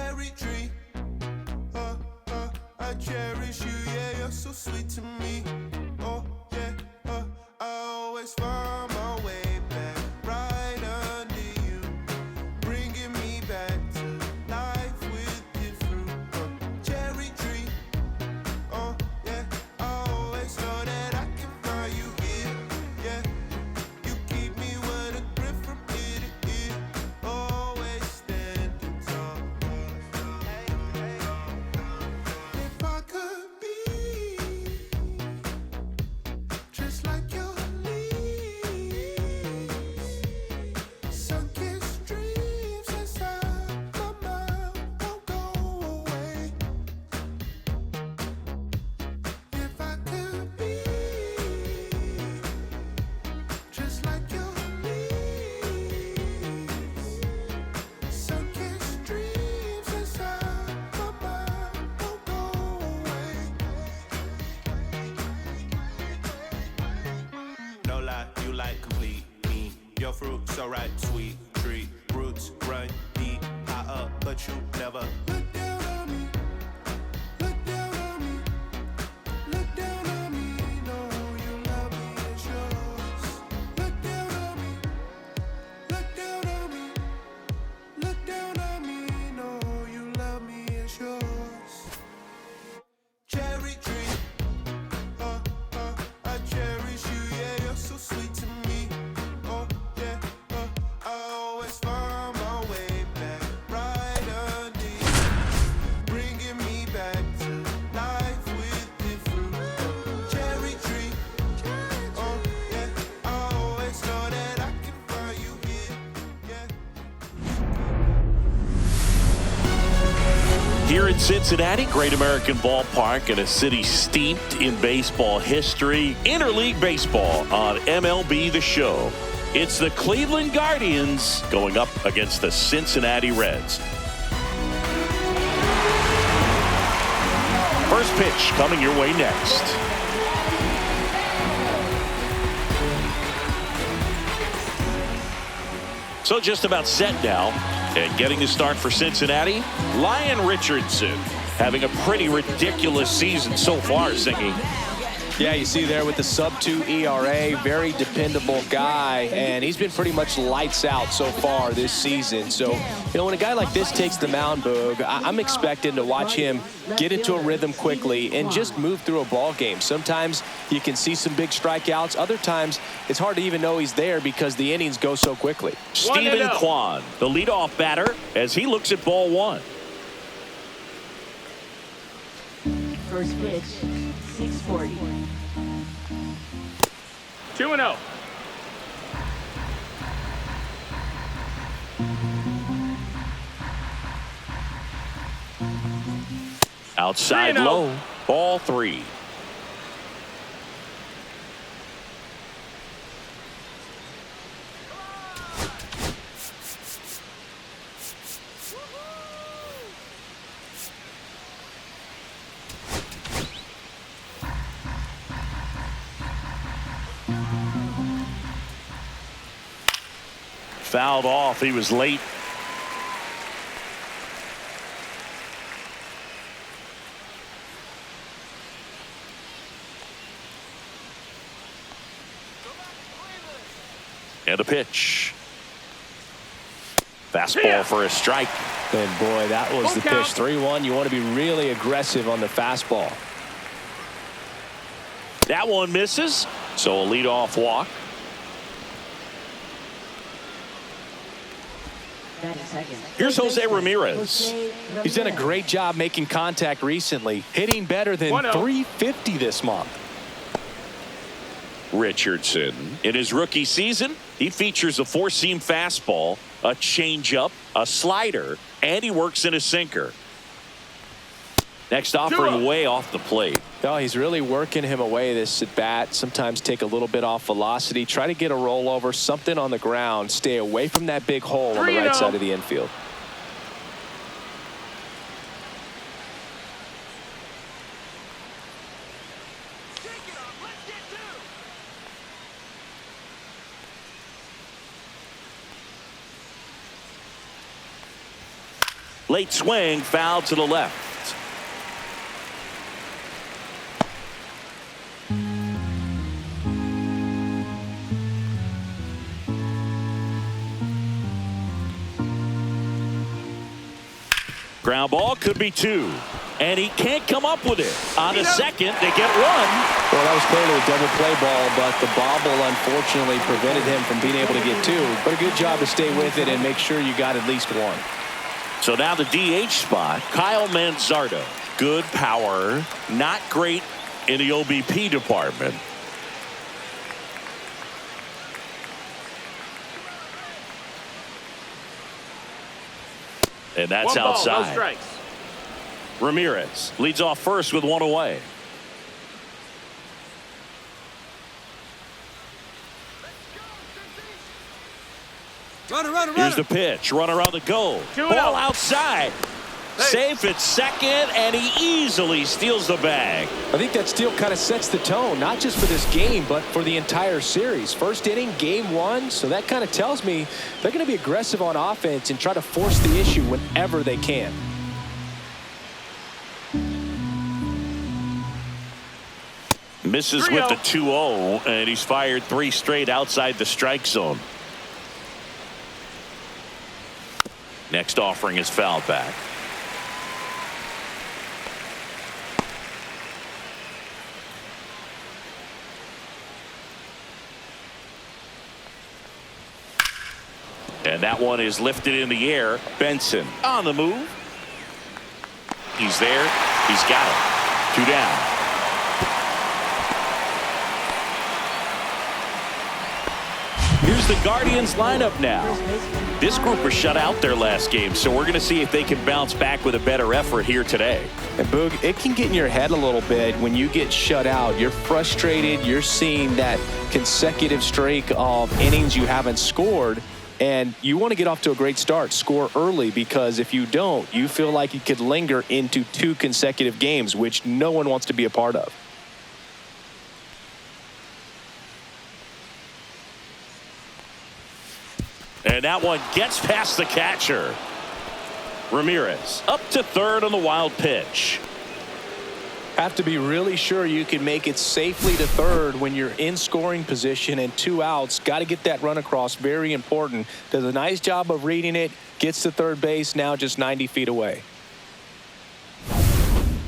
cherry tree. I cherish you, yeah, you're so sweet to me. Oh, yeah, I always find my way back right under you, bringing me back to life with your fruit. Cherry tree. Oh, yeah, I always know that I can find you here. Yeah, you keep me with a grip from ear to ear. Always standing tall. If I could be just like your leaves, sunken streams inside my mind won't go away. If I could be just like your leaves, sunken streams inside my mind won't go away. No lie, you like complete me. Your fruit so right, sweet tree. Roots run deep, high up, but you never look down on me. Look down on me. Look down on me. No, you love me, it's yours. Look down on me. Look down on me. Look down on me. No, you love me, it's yours. Cherry tree. I cherish you, yeah, you're so sweet to me. Oh, yeah, I always find my way back right under you, bringing me back to life with the fruit. Cherry tree. Oh, yeah, I always know that I can find you here. Yeah. Here in Cincinnati, Great American Ballpark, in a city steeped in baseball history, Interleague Baseball on MLB The Show. It's the Cleveland Guardians going up against the Cincinnati Reds. First pitch coming your way next. So just about set now. And getting the start for Cincinnati, Lyon Richardson, having a pretty ridiculous season so far, Singing. Yeah, you see there with the sub-2 ERA, very dependable guy, and he's been pretty much lights out so far this season. So, when a guy like this takes the mound, Boog, I'm expecting to watch him get into a rhythm quickly and just move through a ball game. Sometimes you can see some big strikeouts. Other times, it's hard to even know he's there because the innings go so quickly. Stephen Kwan, the leadoff batter, as he looks at ball one. First pitch, 640. 2-0. Outside 3-0. low, ball three. Fouled off. He was late. And a pitch. Fastball for a strike. And boy, that was the pitch. 3-1. You want to be really aggressive on the fastball. That one misses. So a leadoff walk. Here's Jose Ramirez. He's done a great job making contact recently, hitting better than 350 this month. Richardson, in his rookie season, he features a four-seam fastball, a changeup, a slider, and he works in a sinker. Next offering way off the plate. Oh, he's really working him away this at bat. Sometimes take a little bit off velocity. Try to get a rollover, something on the ground. Stay away from that big hole on the right side of the infield. Late swing, foul to the left. Ground ball could be 2. And he can't come up with it. On the second, they get 1. Well, that was clearly a double play ball, but the bobble unfortunately prevented him from being able to get 2. But a good job to stay with it and make sure you got at least 1. So now the DH spot, Kyle Manzardo. Good power, not great in the OBP department. And that's outside. No strikes. Ramirez leads off first with 1 away. Here's the pitch. Runner on the go. Ball outside. Safe at second, and he easily steals the bag. I think that steal kind of sets the tone, not just for this game, but for the entire series. First inning, game 1, so that kind of tells me they're going to be aggressive on offense and try to force the issue whenever they can. Misses with the 2-0, and he's fired 3 straight outside the strike zone. Next offering is fouled back. And that one is lifted in the air. Benson on the move. He's there. He's got it. 2 down. Here's the Guardians lineup now. This group was shut out their last game, so we're going to see if they can bounce back with a better effort here today. And Boog, it can get in your head a little bit when you get shut out. You're frustrated. You're seeing that consecutive streak of innings you haven't scored, and you want to get off to a great start, score early, because if you don't, you feel like you could linger into 2 consecutive games, which no one wants to be a part of. And that one gets past the catcher. Ramirez up to third on the wild pitch. Have to be really sure you can make it safely to third when you're in scoring position and 2 outs. Got to get that run across. Very important. Does a nice job of reading it. Gets to third base, now just 90 feet away.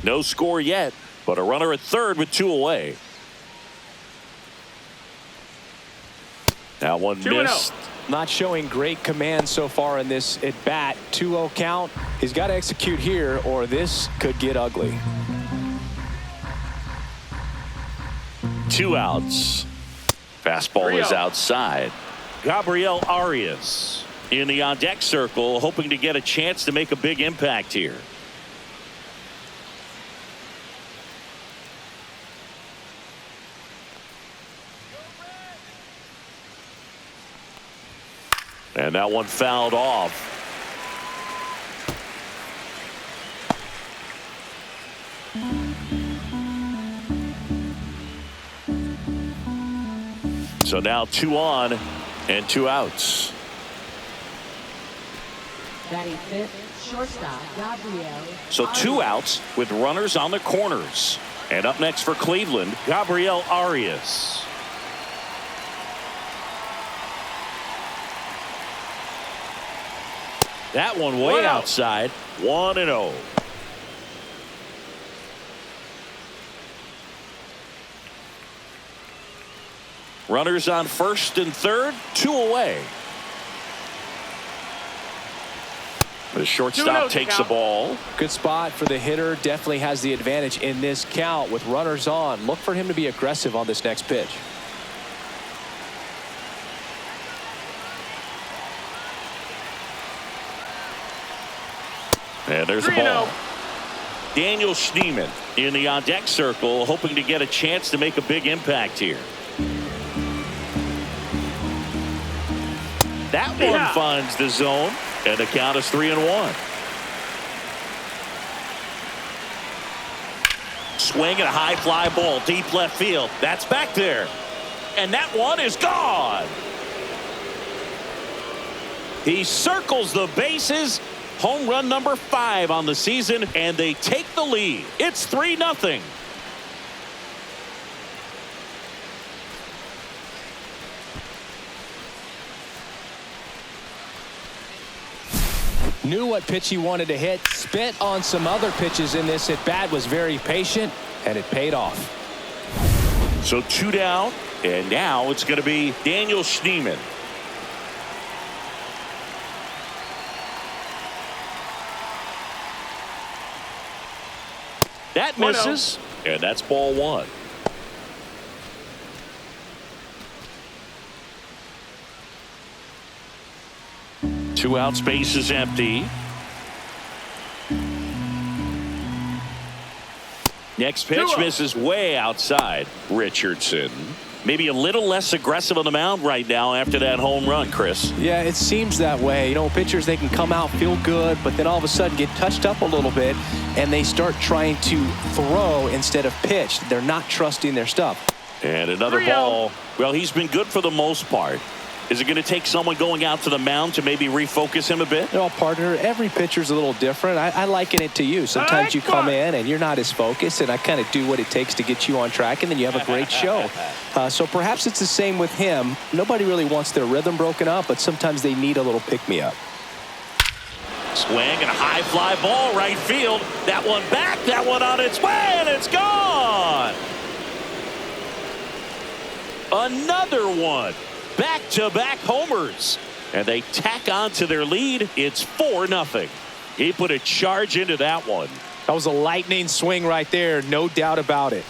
No score yet, but a runner at third with 2 away. That one missed. Not showing great command so far in this at bat. 2-0 count. He's got to execute here or this could get ugly. 2 outs. Fastball is outside. Gabriel Arias in the on-deck circle, hoping to get a chance to make a big impact here. And that one fouled off. So now 2 on and 2 outs. Batting fifth, shortstop, Gabriel. So 2 outs with runners on the corners. And up next for Cleveland, Gabriel Arias. That one way outside. 1-0. Runners on first and third, 2 away. The shortstop takes the ball. Good spot for the hitter. Definitely has the advantage in this count with runners on. Look for him to be aggressive on this next pitch. And there's a ball. Daniel Schneemann in the on-deck circle, hoping to get a chance to make a big impact here. That one finds the zone, and the count is 3-1. Swing and a high fly ball, deep left field. That's back there. And that one is gone. He circles the bases, Home run number 5 on the season, and they take the lead. It's 3-0. Knew what pitch he wanted to hit, spent on some other pitches in this at bat, was very patient, and it paid off. So 2 down, and now it's going to be Daniel Schneemann. That misses, and that's ball 1. Two out, space is empty. Next pitch misses way outside. Richardson. Maybe a little less aggressive on the mound right now after that home run, Chris. Yeah, it seems that way. You know, pitchers, they can come out, feel good, but then all of a sudden get touched up a little bit, and they start trying to throw instead of pitch. They're not trusting their stuff. And another ball. Well, he's been good for the most part. Is it going to take someone going out to the mound to maybe refocus him a bit? No, partner, every pitcher's a little different. I liken it to you. Sometimes you come in and you're not as focused, and I kind of do what it takes to get you on track, and then you have a great show. So perhaps it's the same with him. Nobody really wants their rhythm broken up, but sometimes they need a little pick-me-up. Swing and a high fly ball right field. That one back, that one on its way, and it's gone. Another one. Back-to-back homers, and they tack on to their lead. It's 4-0. He put a charge into that one. That was a lightning swing right there, no doubt about it.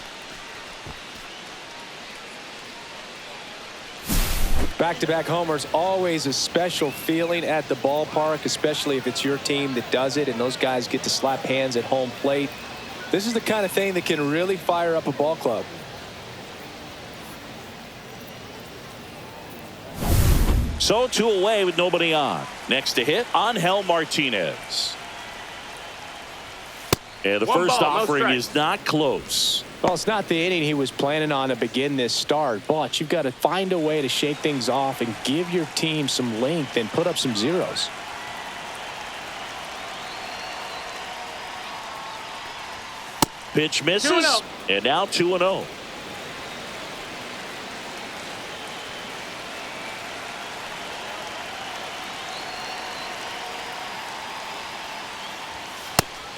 Back-to-back homers, always a special feeling at the ballpark, especially if it's your team that does it and those guys get to slap hands at home plate. This is the kind of thing that can really fire up a ball club. So 2 away with nobody on. Next to hit, Angel Martinez. And the first offering is not close. Well, it's not the inning he was planning on to begin this start, but you've got to find a way to shake things off and give your team some length and put up some zeros. Pitch misses, and now 2-0.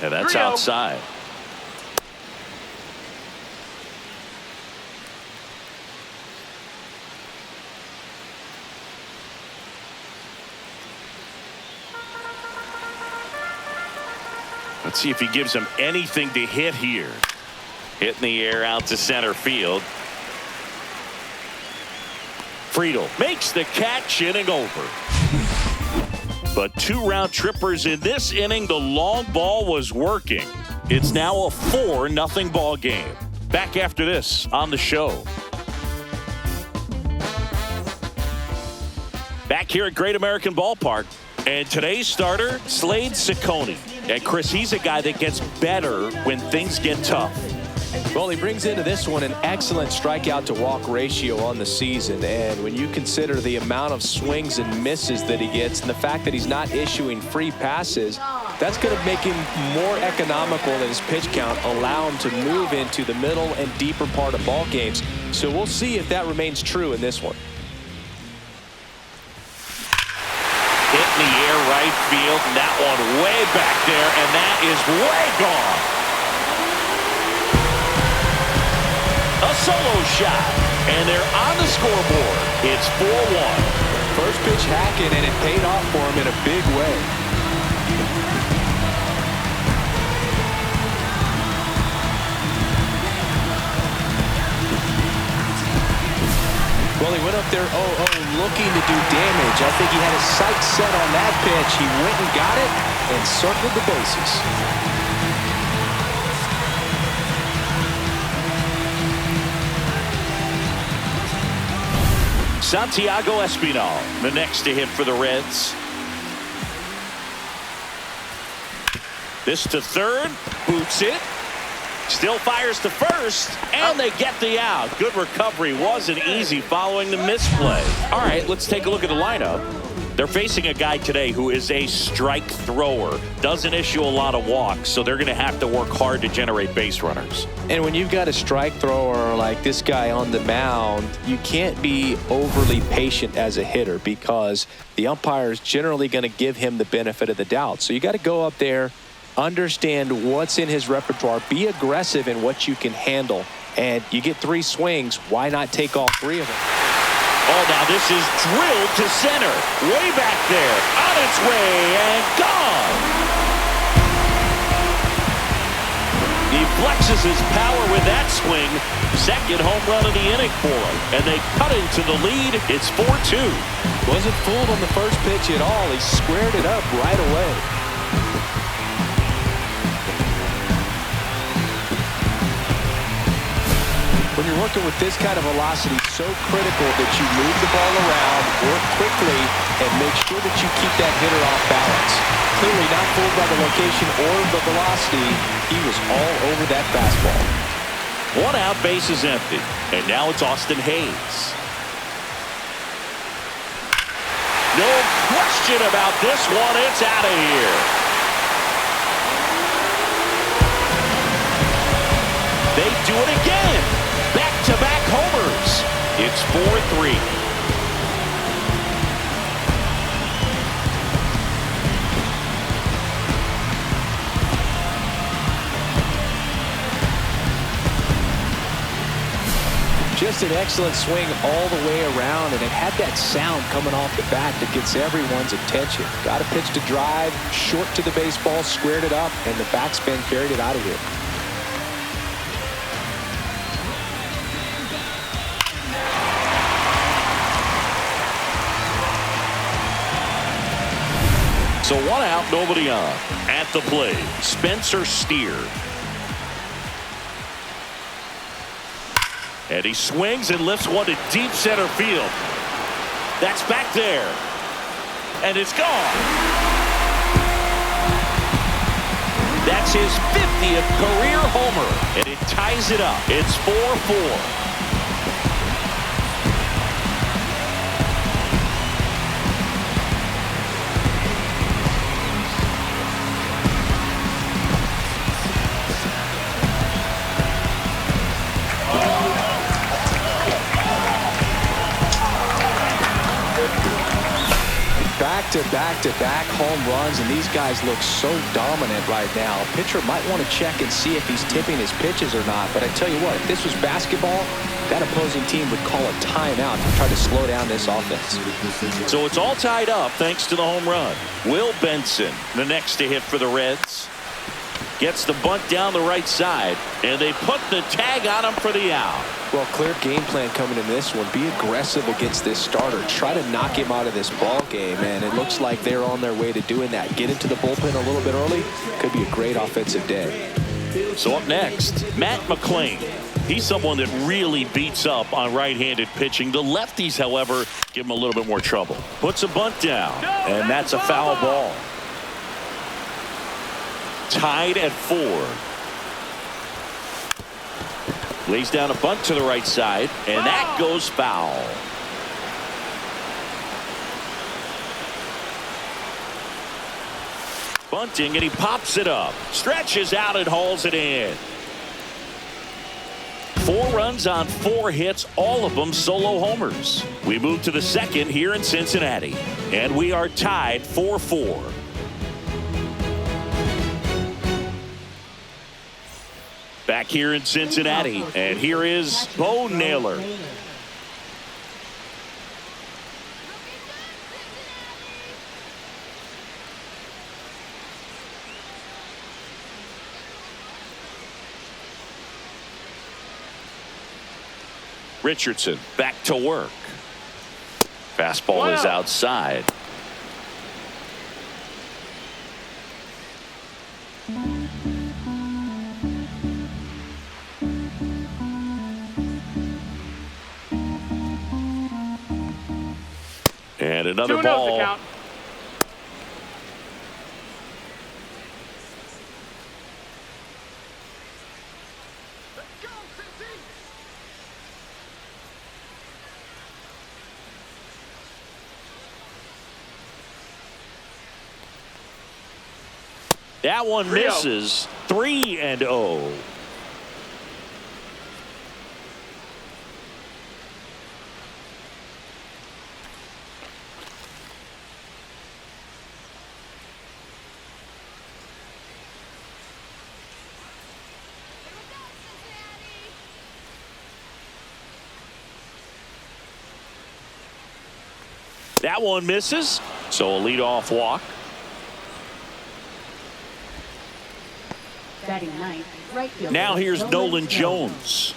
And that's outside. Let's see if he gives him anything to hit here. Hit in the air out to center field. Friedel makes the catch, inning over. But 2 round trippers in this inning. The long ball was working. It's now a 4-0 ball game. Back after this on the show. Back here at Great American Ballpark. And today's starter, Slade Cecconi. And Chris, he's a guy that gets better when things get tough. Well, he brings into this one an excellent strikeout to walk ratio on the season. And when you consider the amount of swings and misses that he gets and the fact that he's not issuing free passes, that's going to make him more economical in his pitch count, allow him to move into the middle and deeper part of ball games. So we'll see if that remains true in this one. Hit in the air right field, and that one way back there, and that is way gone. A solo shot, and they're on the scoreboard. It's 4-1. First pitch hacking, and it paid off for him in a big way. Well, he went up there 0-0 looking to do damage. I think he had his sights set on that pitch. He went and got it and circled the bases. Santiago Espinal, the next to hit for the Reds. This to third, boots it. Still fires to first, and they get the out. Good recovery. Wasn't easy following the misplay. All right, let's take a look at the lineup. They're facing a guy today who is a strike thrower, doesn't issue a lot of walks, so they're going to have to work hard to generate base runners. And when you've got a strike thrower like this guy on the mound, you can't be overly patient as a hitter because the umpire is generally going to give him the benefit of the doubt. So you got to go up there, understand what's in his repertoire, be aggressive in what you can handle. And you get 3 swings, why not take all 3 of them? Oh, now this is drilled to center. Way back there. On its way and gone. He flexes his power with that swing. Second home run of the inning for him. And they cut into the lead. It's 4-2. Wasn't fooled on the first pitch at all. He squared it up right away. When you're working with this kind of velocity, it's so critical that you move the ball around, work quickly, and make sure that you keep that hitter off balance. Clearly not fooled by the location or the velocity. He was all over that fastball. 1 out, base is empty. And now it's Austin Hayes. No question about this one. It's out of here. They do it again. Back-to-back homers. It's 4-3. Just an excellent swing all the way around, and it had that sound coming off the bat that gets everyone's attention. Got a pitch to drive, short to the baseball, squared it up, and the backspin carried it out of here. So 1 out, nobody on. At the plate, Spencer Steer. And he swings and lifts one to deep center field. That's back there. And it's gone. That's his 50th career homer. And it ties it up. It's 4-4. Back-to-back home runs, and these guys look so dominant right now. A pitcher might want to check and see if he's tipping his pitches or not, but I tell you what, if this was basketball, that opposing team would call a timeout to try to slow down this offense. So it's all tied up thanks to the home run. Will Benson, the next to hit for the Reds, gets the bunt down the right side, and they put the tag on him for the out. Well, clear game plan coming in this one. Be aggressive against this starter. Try to knock him out of this ball game, and it looks like they're on their way to doing that. Get into the bullpen a little bit early. Could be a great offensive day. So up next, Matt McLean. He's someone that really beats up on right-handed pitching. The lefties, however, give him a little bit more trouble. Puts a bunt down, and that's a foul ball. Tied at 4. Lays down a bunt to the right side, and that goes foul. Bunting, and he pops it up. Stretches out and hauls it in. 4 runs on 4 hits, all of them solo homers. We move to the second here in Cincinnati, and we are tied 4-4. Back here in Cincinnati, and here is Bo Naylor. Richardson back to work. Fastball is outside. And another ball. That one misses. 3-0. That one misses, so a leadoff walk. Batting ninth, right fielder Now here's Nolan Jones.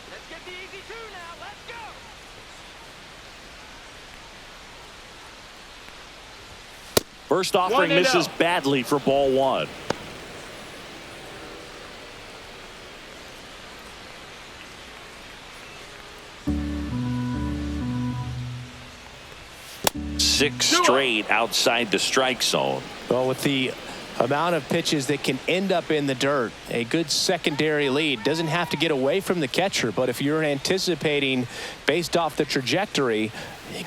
Let's get the easy two now. Let's go. First offering misses badly for ball one. Six straight outside the strike zone. Well, with the amount of pitches that can end up in the dirt, a good secondary lead doesn't have to get away from the catcher, but if you're anticipating based off the trajectory,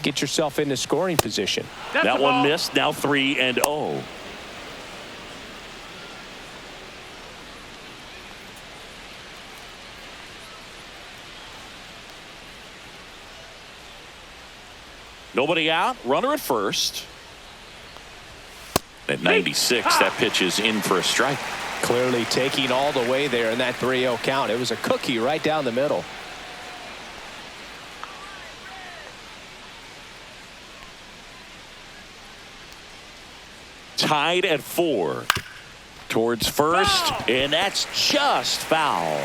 get yourself into scoring position. That one missed. Now 3-0. Nobody out. Runner at first. At 96, that pitch is in for a strike. Clearly taking all the way there in that 3-0 count. It was a cookie right down the middle. Tied at 4. Towards first, and that's just foul.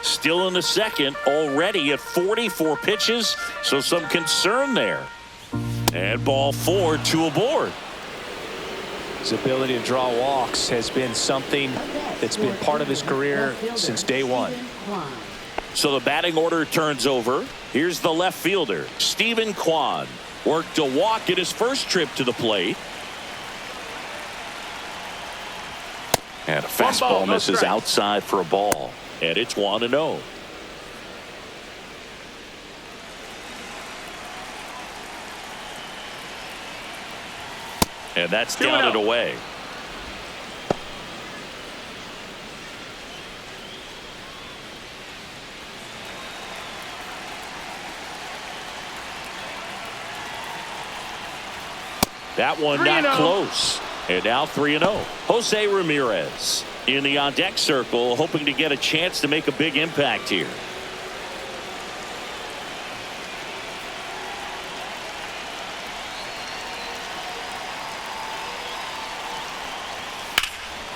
Still in the second, already at 44 pitches, so some concern there. And ball 4, 2 aboard. His ability to draw walks has been something that's been part of his career since day one. So the batting order turns over. Here's the left fielder, Stephen Kwan. Worked a walk in his first trip to the plate. And a fastball misses outside for a ball. And it's 1-0. And that's down and away. That one not close. And now 3-0. Jose Ramirez in the on-deck circle, hoping to get a chance to make a big impact here.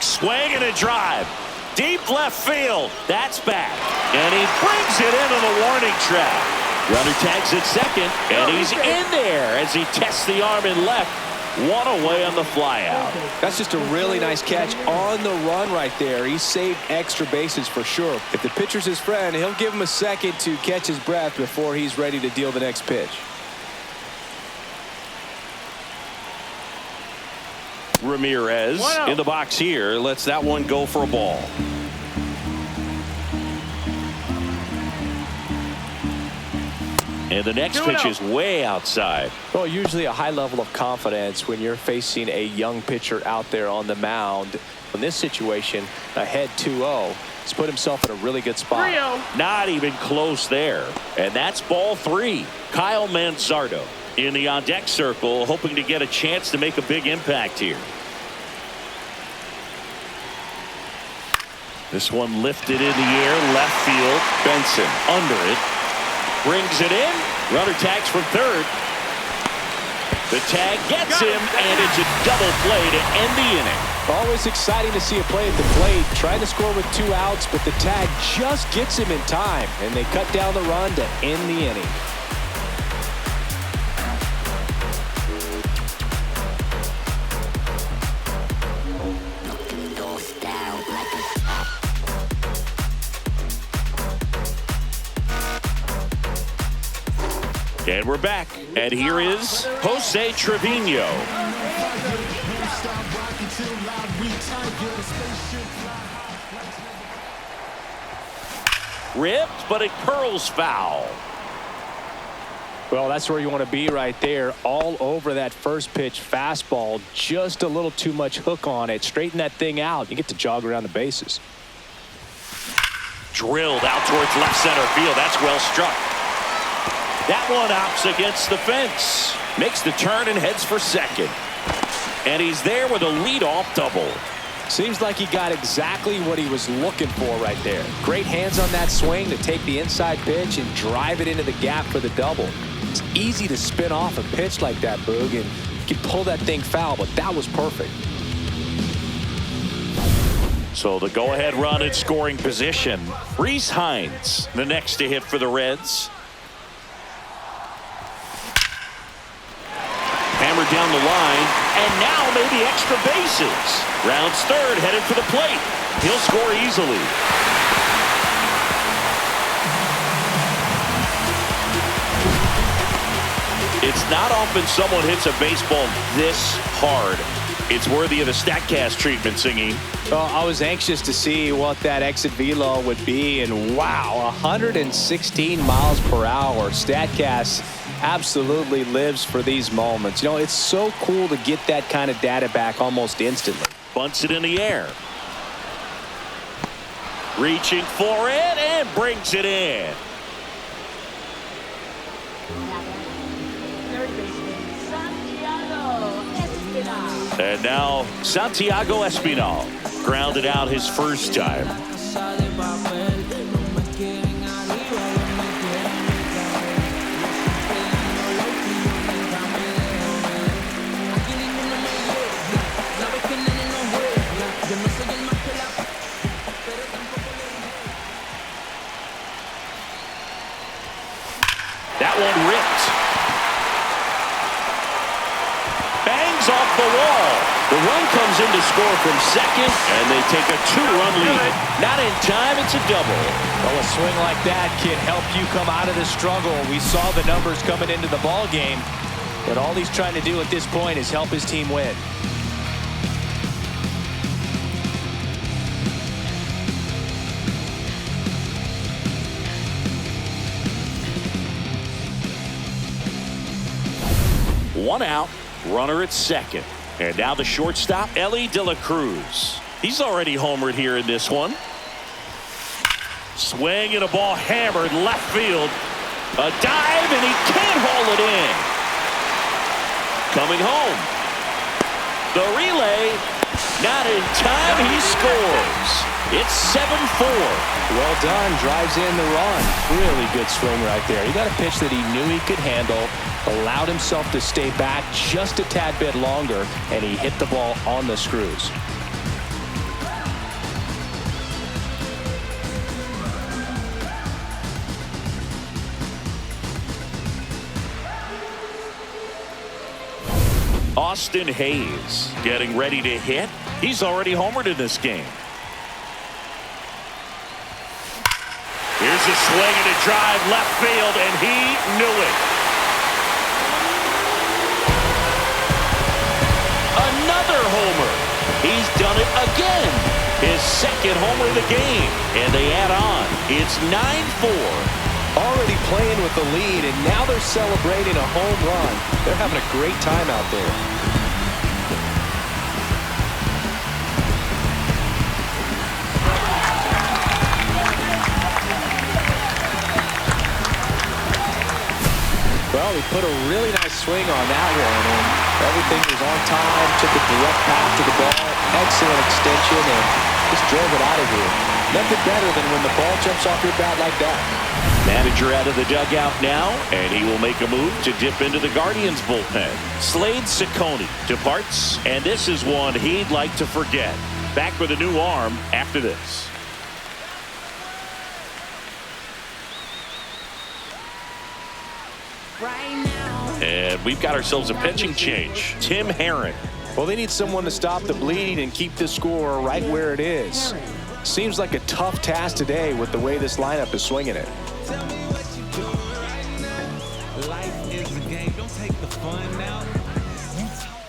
Swing and a drive. Deep left field. That's back. And he brings it into the warning track. Runner tags at second, and he's in there as he tests the arm in left. One away on the flyout. That's just a really nice catch on the run right there. He saved extra bases for sure. If the pitcher's his friend, he'll give him a second to catch his breath before he's ready to deal the next pitch. Ramirez in the box here. Lets that one go for a ball. And the next pitch is way outside. Well, usually a high level of confidence when you're facing a young pitcher out there on the mound. In this situation, ahead 2-0, he's put himself in a really good spot. Not even close there. And that's ball 3. Kyle Manzardo in the on-deck circle, hoping to get a chance to make a big impact here. This one lifted in the air, left field. Benson under it. Brings it in. Runner tags from third. The tag gets him, and it's a double play to end the inning. Always exciting to see a play at the plate. Trying to score with 2 outs, but the tag just gets him in time, and they cut down the run to end the inning. And we're back. And here is Jose Trevino. Ripped, but it curls foul. Well, that's where you want to be right there. All over that first pitch fastball. Just a little too much hook on it. Straighten that thing out. You get to jog around the bases. Drilled out towards left center field. That's well struck. That one opts against the fence. Makes the turn and heads for second. And he's there with a leadoff double. Seems like he got exactly what he was looking for right there. Great hands on that swing to take the inside pitch and drive it into the gap for the double. It's easy to spin off a pitch like that, Boog, and you can pull that thing foul, but that was perfect. So the go-ahead run in scoring position. Rhys Hines, the next to hit for the Reds. Hammered down the line, and now maybe extra bases. Rounds third, headed for the plate. He'll score easily. It's not often someone hits a baseball this hard. It's worthy of the StatCast treatment, Singy. Well, I was anxious to see what that exit velo would be, and wow, 116 miles per hour. StatCast absolutely lives for these moments. You know, it's so cool to get that kind of data back almost instantly. Bunts it in the air. Reaching for it and brings it in. Third baseman, Santiago Espinal. And now Santiago Espinal grounded out his first time. That one ripped. Bangs off the wall. The run comes in to score from second, and they take a 2-run lead. Not in time, it's a double. Well, a swing like that can help you come out of the struggle. We saw the numbers coming into the ball game, but all he's trying to do at this point is help his team win. One out, runner at second. And now the shortstop, Ellie De La Cruz. He's already homered here in this one. Swing and a ball hammered left field. A dive, and he can't haul it in. Coming home. The relay, not in time, he scores. It's 7-4. Well done, drives in the run. Really good swing right there. He got a pitch that he knew he could handle, allowed himself to stay back just a tad bit longer, and he hit the ball on the screws. Austin Hayes getting ready to hit. He's already homered in this game. Here's a swing and a drive left field, and he knew it. Another homer. He's done it again. His second homer of the game, and they add on. It's 9-4. Already playing with the lead, and now they're celebrating a home run. They're having a great time out there. Well, he put a really nice swing on that one, and everything was on time, took a direct path to the ball, excellent extension, and just drove it out of here. Nothing better than when the ball jumps off your bat like that. Manager out of the dugout now, and he will make a move to dip into the Guardians bullpen. Slade Cecconi departs, and this is one he'd like to forget. Back with a new arm after this. And we've got ourselves a pitching change. Tim Herron. Well, they need someone to stop the bleeding and keep the score right where it is. Seems like a tough task today with the way this lineup is swinging it.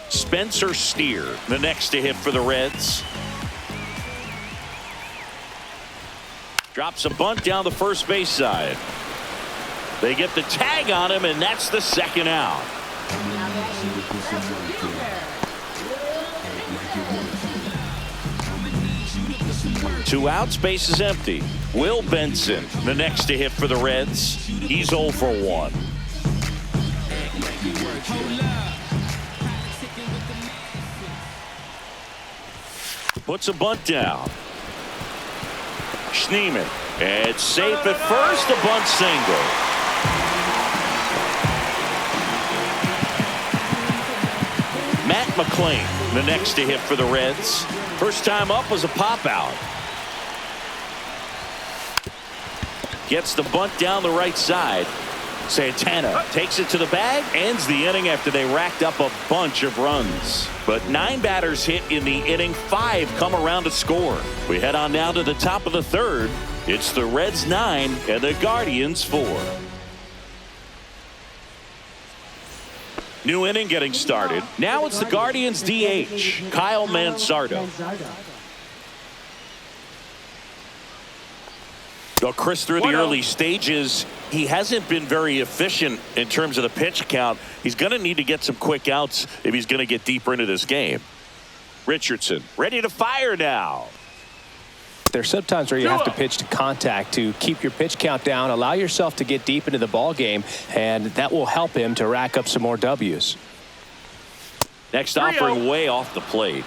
Spencer Steer, the next to hit for the Reds. Drops a bunt down the first base side. They get the tag on him, and that's the second out. Two outs, base is empty. Will Benson, the next to hit for the Reds. He's 0 for 1. Puts a bunt down. Schneemann. It's safe at first. A bunt single. Matt McClain, the next to hit for the Reds. First time up was a pop out. Gets the bunt down the right side. Santana takes it to the bag, ends the inning after they racked up a bunch of runs. But 9 batters hit in the inning, 5 come around to score. We head on now to the top of the third. It's the Reds 9 and the Guardians 4. New inning getting started. Now it's the Guardians DH, Kyle Manzardo. Well, Chris, through the early stages, he hasn't been very efficient in terms of the pitch count. He's going to need to get some quick outs if he's going to get deeper into this game. Richardson ready to fire now. There's sometimes where you have to pitch to contact to keep your pitch count down, allow yourself to get deep into the ball game, and that will help him to rack up some more W's. Next offering way off the plate.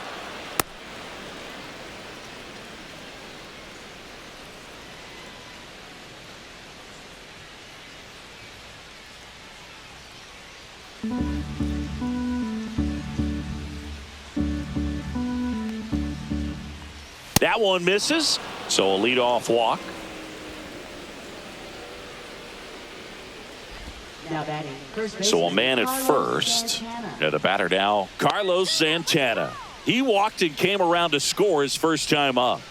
That one misses, so a leadoff walk. So a man at first. And the batter now, Carlos Santana. He walked and came around to score his first time up.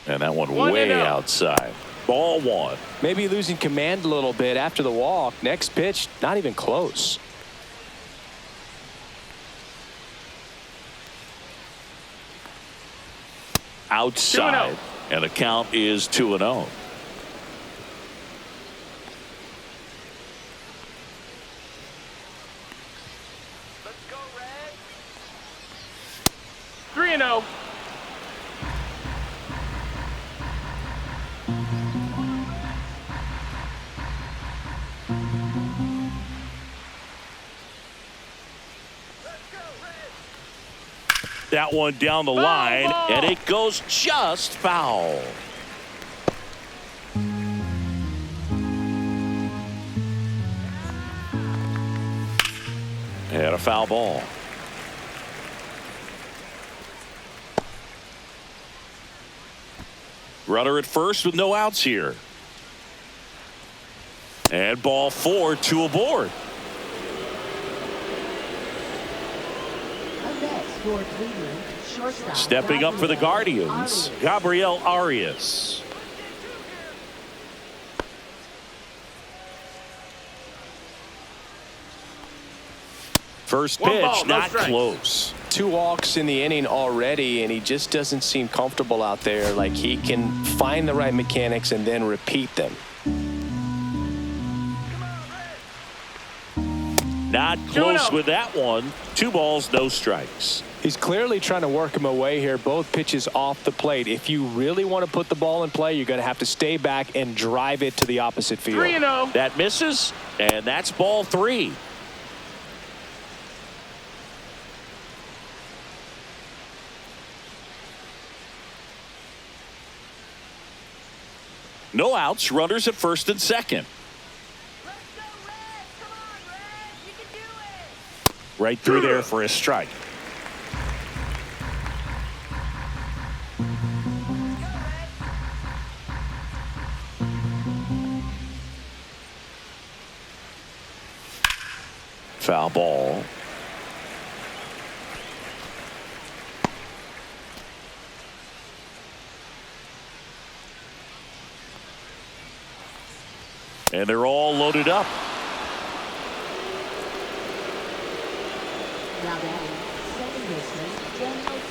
And that one way outside. Ball 1. Maybe losing command a little bit after the walk. Next pitch, not even close. Outside, and the count is 2-0. Let's go, Reds. 3-0. That one down the line, and it goes just foul. And a foul ball. Runner at first with no outs here. And ball 4, 2 aboard. Stepping up for the Guardians, Gabriel Arias. First pitch, not close. 2 walks in the inning already, and he just doesn't seem comfortable out there. Like he can find the right mechanics and then repeat them. Not close with that one. 2 balls, no strikes. He's clearly trying to work him away here. Both pitches off the plate. If you really want to put the ball in play, you're going to have to stay back and drive it to the opposite field. 3-0. That misses, and that's ball 3. No outs, runners at first and second. Let's go, Reds. Come on, Reds. You can do it. Right through there for a strike. Foul ball. And they're all loaded up.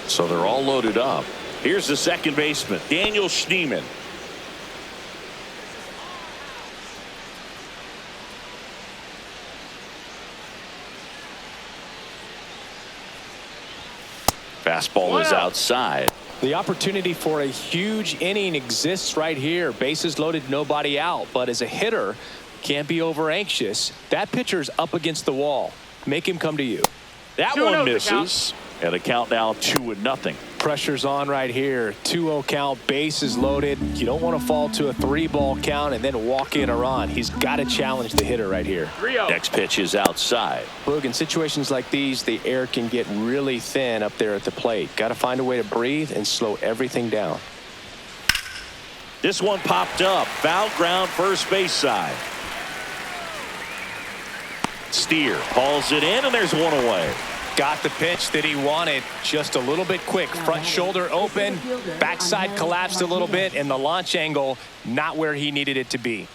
So they're all loaded up. Here's the second baseman, Daniel Schneemann. Fastball is outside. The opportunity for a huge inning exists right here. Bases loaded, nobody out. But as a hitter, can't be over anxious. That pitcher's up against the wall. Make him come to you. That one misses. And a count now 2-0. Pressure's on right here. 2-0 count, bases loaded. You don't want to fall to a 3-ball count and then walk in a run. He's got to challenge the hitter right here. 3-0. Next pitch is outside. Boog, in situations like these, the air can get really thin up there at the plate. Got to find a way to breathe and slow everything down. This one popped up. Foul ground, first base side. Steer hauls it in, and there's one away. Got the pitch that he wanted, just a little bit quick. Front shoulder open, backside collapsed a little bit, and the launch angle not where he needed it to be.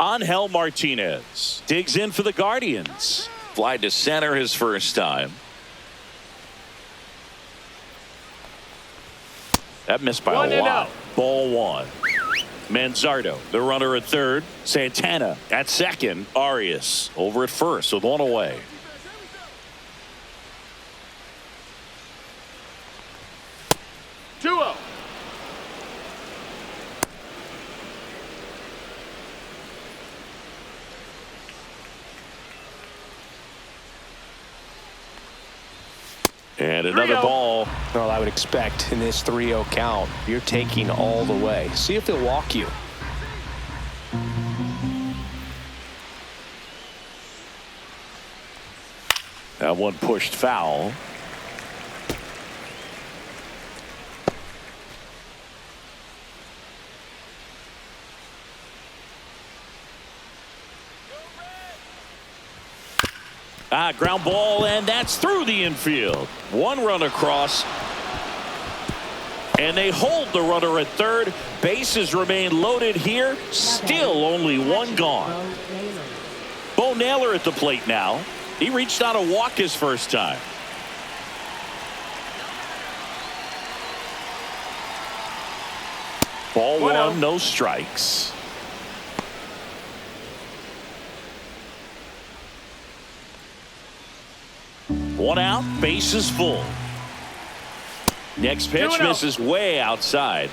Angel Martinez digs in for the Guardians. Fly to center his first time. That missed by a lot. Ball one. Manzardo, the runner at third. Santana at second. Arias over at first with one away. And another ball. Well, I would expect in this 3-0 count, you're taking all the way. See if he'll walk you. That one pushed foul. Ground ball, and that's through the infield. One run across, and they hold the runner at third. Bases remain loaded here. Still only one gone. Bo Naylor at the plate now. He reached out a walk his first time. Ball one, no strikes. One out, bases full. Next pitch misses way outside.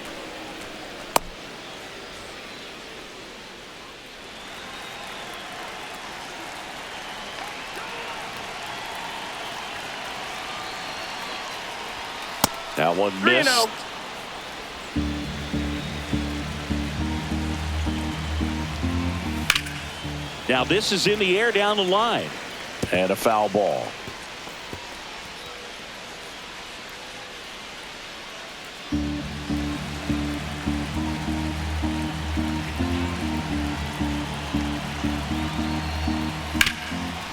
That one missed. Now this is in the air down the line. And a foul ball.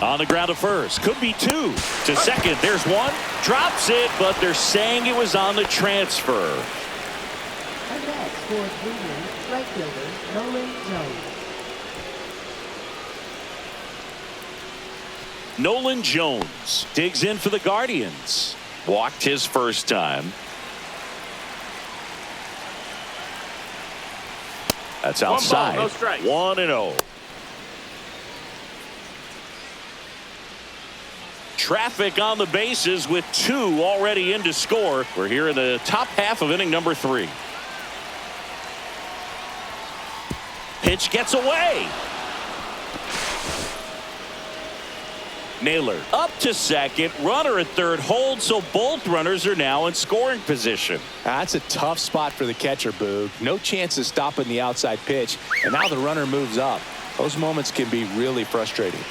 On the ground to first. Could be two. To second. There's one. Drops it, but they're saying it was on the transfer. And that's for Cleveland, right fielder Nolan Jones. Nolan Jones digs in for the Guardians. Walked his first time. That's outside. 1-0. Traffic on the bases with two already in to score. We're here in the top half of inning number 3. Pitch gets away. Naylor up to second. Runner at third holds, so both runners are now in scoring position. That's a tough spot for the catcher, Boog. No chance of stopping the outside pitch, and now the runner moves up. Those moments can be really frustrating.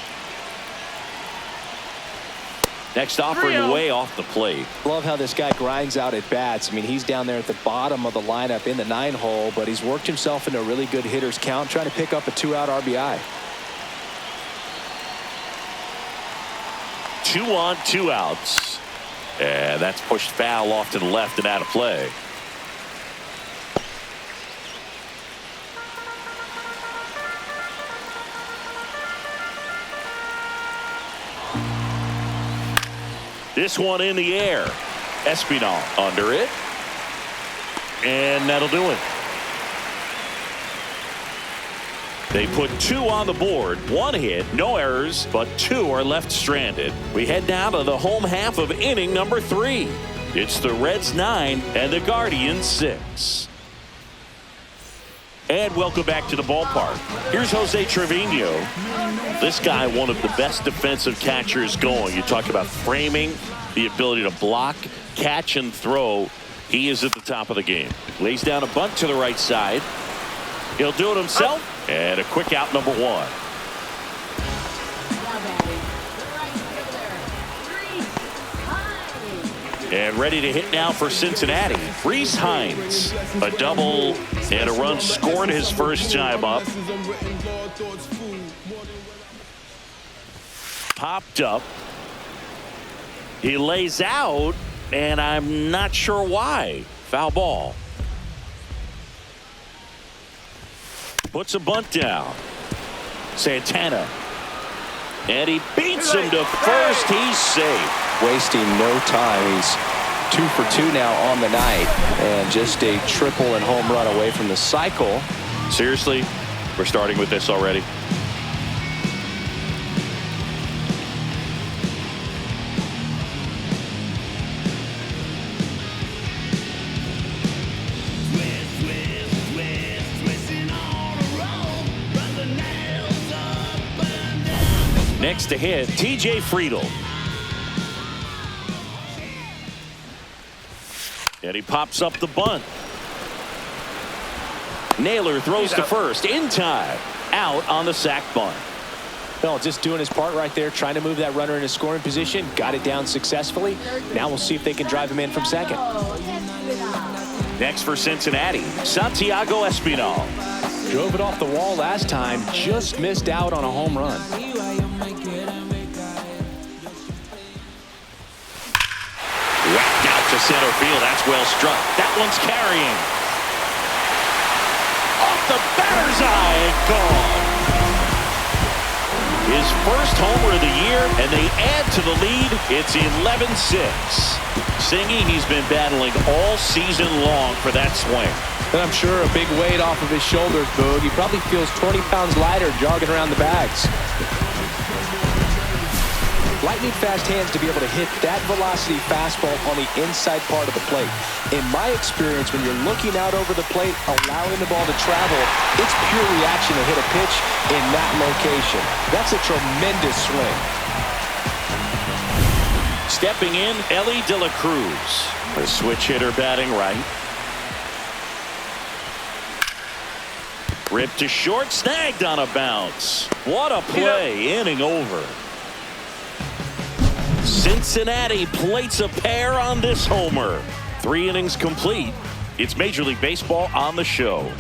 Next offering way off the plate. Love how this guy grinds out at bats. I mean, he's down there at the bottom of the lineup in the 9-hole, but he's worked himself into a really good hitter's count, trying to pick up a 2-out RBI. 2 on, 2 outs. And that's pushed foul off to the left and out of play. This one in the air. Espinal under it. And that'll do it. They put 2 on the board. 1 hit, no errors, but 2 are left stranded. We head now to the home half of inning number 3. It's the Reds 9 and the Guardians 6. And welcome back to the ballpark. Here's Jose Trevino. This guy, one of the best defensive catchers going. You talk about framing, the ability to block, catch, and throw. He is at the top of the game. Lays down a bunt to the right side. He'll do it himself. And a quick out, number 1. Now batting, the right fielder, Reese Hines. And ready to hit now for Cincinnati. Reese Hines. A double and a run scored his first time up. Popped up. He lays out, and I'm not sure why. Foul ball. Puts a bunt down. Santana. And he beats him to first. He's safe. Wasting no time. He's 2 for 2 now on the night, and just a triple and home run away from the cycle. Seriously, we're starting with this already. Next to hit, TJ Friedel. And he pops up the bunt. Naylor throws to first in time. Out on the sac bunt. No, just doing his part right there, trying to move that runner in a scoring position. Got it down successfully. Now we'll see if they can drive him in from second. Next for Cincinnati, Santiago Espinal. Drove it off the wall last time. Just missed out on a home run. Whacked out to center field. That's well struck. That one's carrying. Off the batter's eye and gone. His first homer of the year, and they add to the lead. It's 11-6. Singy, he's been battling all season long for that swing. And I'm sure a big weight off of his shoulders, Boog. He probably feels 20 pounds lighter jogging around the bags. Lightning fast hands to be able to hit that velocity fastball on the inside part of the plate. In my experience, when you're looking out over the plate, allowing the ball to travel, it's pure reaction to hit a pitch in that location. That's a tremendous swing. Stepping in, Ellie De La Cruz. A switch hitter batting right. Ripped to short, snagged on a bounce. What a play, inning over. Cincinnati plates a pair on this homer. 3 innings complete. It's Major League Baseball on the show.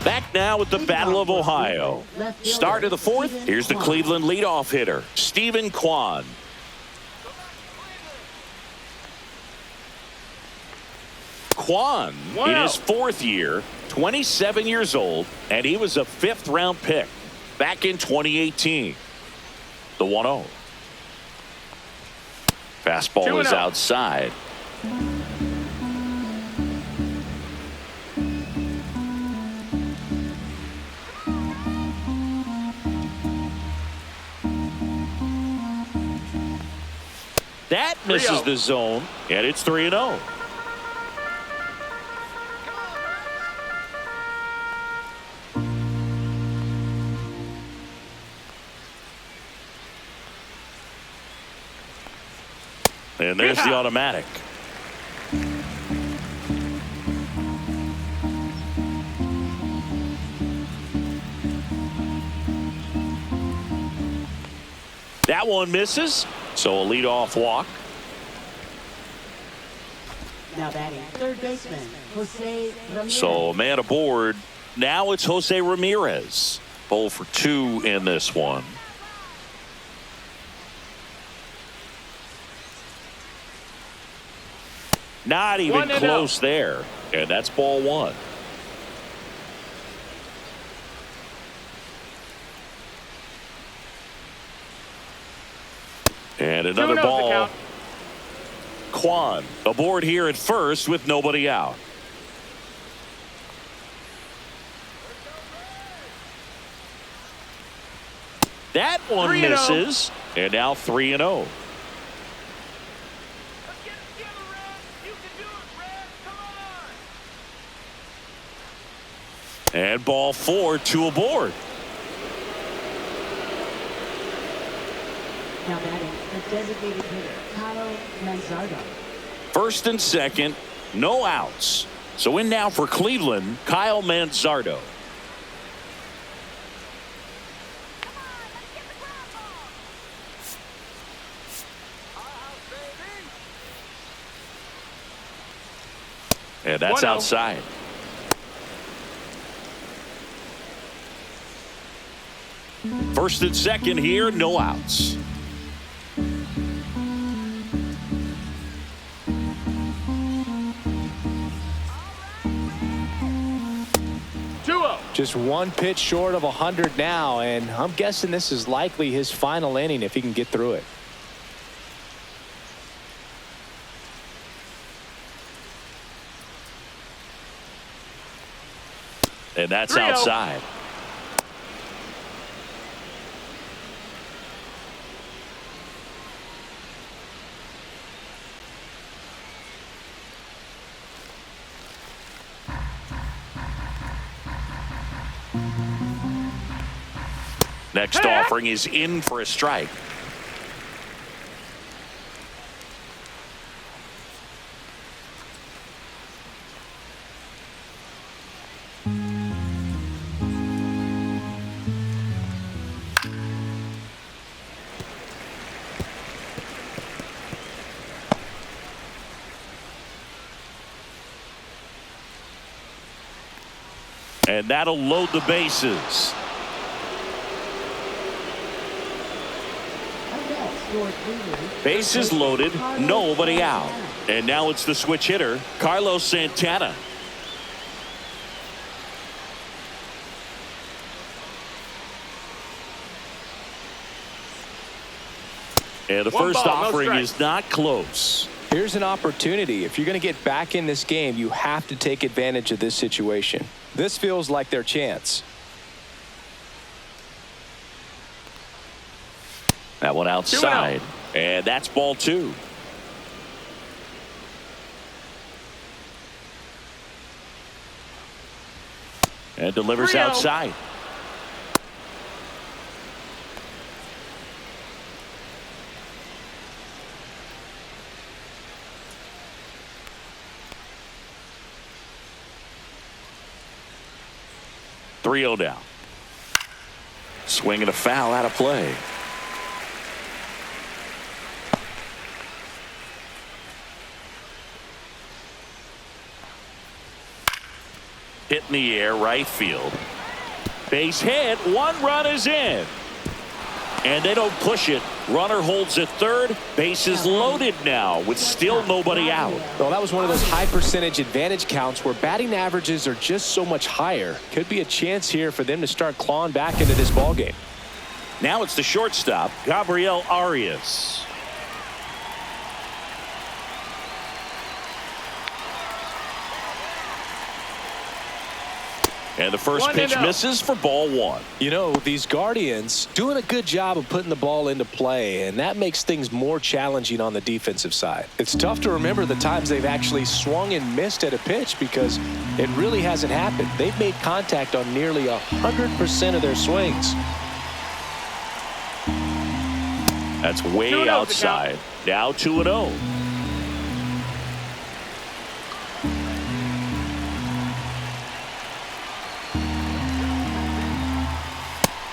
Back now with the Battle of Ohio. Start of the 4th. Here's the Cleveland leadoff hitter, Stephen Kwan. Kwan in his 4th year, 27 years old, and he was a 5th-round pick back in 2018. The 1-0. Fastball is outside. That misses the zone, and it's 3-0. And there's the automatic. That one misses, so a leadoff walk. Now batting, third baseman, Jose Ramirez. So a man aboard. Now it's Jose Ramirez. 0 for 2 in this one. Not even close there. And that's ball 1. And another ball. Kwan aboard here at first with nobody out. That one 3-0. misses. And now 3-0. Let's get it together, Reds. You can do it, Reds. Come on. And ball 4, 2 aboard. Now batting, the designated hitter, Kyle Manzardo. First and second, no outs. So in now for Cleveland, Kyle Manzardo. Come on, let's get the ground ball. And that's 1-0. outside. First and second here, no outs. Just one pitch short of 100 now, and I'm guessing this is likely his final inning if he can get through it. And that's 3-0. outside. Next offering is in for a strike. And that'll load the bases. Bases loaded, nobody out. And now it's the switch hitter, Carlos Santana. And the One first ball, no offering strike. is not close. Here's an opportunity. If you're going to get back in this game, you have to take advantage of this situation. This feels like their chance. That one outside. And that's ball 2. And delivers 3-0. outside. .3-0 down. Swing and a foul out of play. Hit in the air, right field. Base hit, 1 run is in. And they don't push it. Runner holds at third. Base is loaded now with still nobody out. Well, that was one of those high percentage advantage counts where batting averages are just so much higher. Could be a chance here for them to start clawing back into this ballgame. Now it's the shortstop, Gabriel Arias. And the first pitch misses for ball 1. You know, these Guardians doing a good job of putting the ball into play, and that makes things more challenging on the defensive side. It's tough to remember the times they've actually swung and missed at a pitch because it really hasn't happened. They've made contact on nearly 100% of their swings. That's way outside. Now 2-0.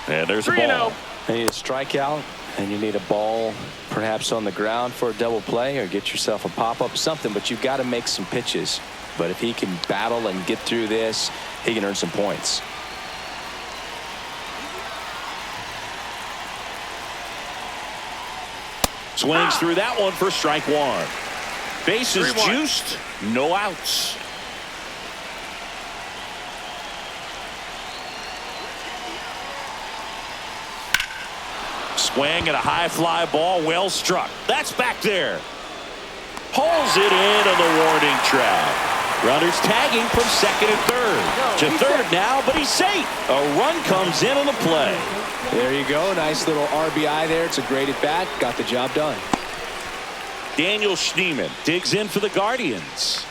And there's a ball. You need a strikeout, and you need a ball perhaps on the ground for a double play or get yourself a pop-up, something, but you've got to make some pitches. But if he can battle and get through this, he can earn some points. Swings through that one for strike 1. Bases juiced, no outs. Swing and a high fly ball, well struck. That's back there. Pulls it in on the warning track. Runners tagging from second and third. To third now, but he's safe. A run comes in on the play. There you go. Nice little RBI there. It's a great at bat. Got the job done. Daniel Schneemann digs in for the Guardians.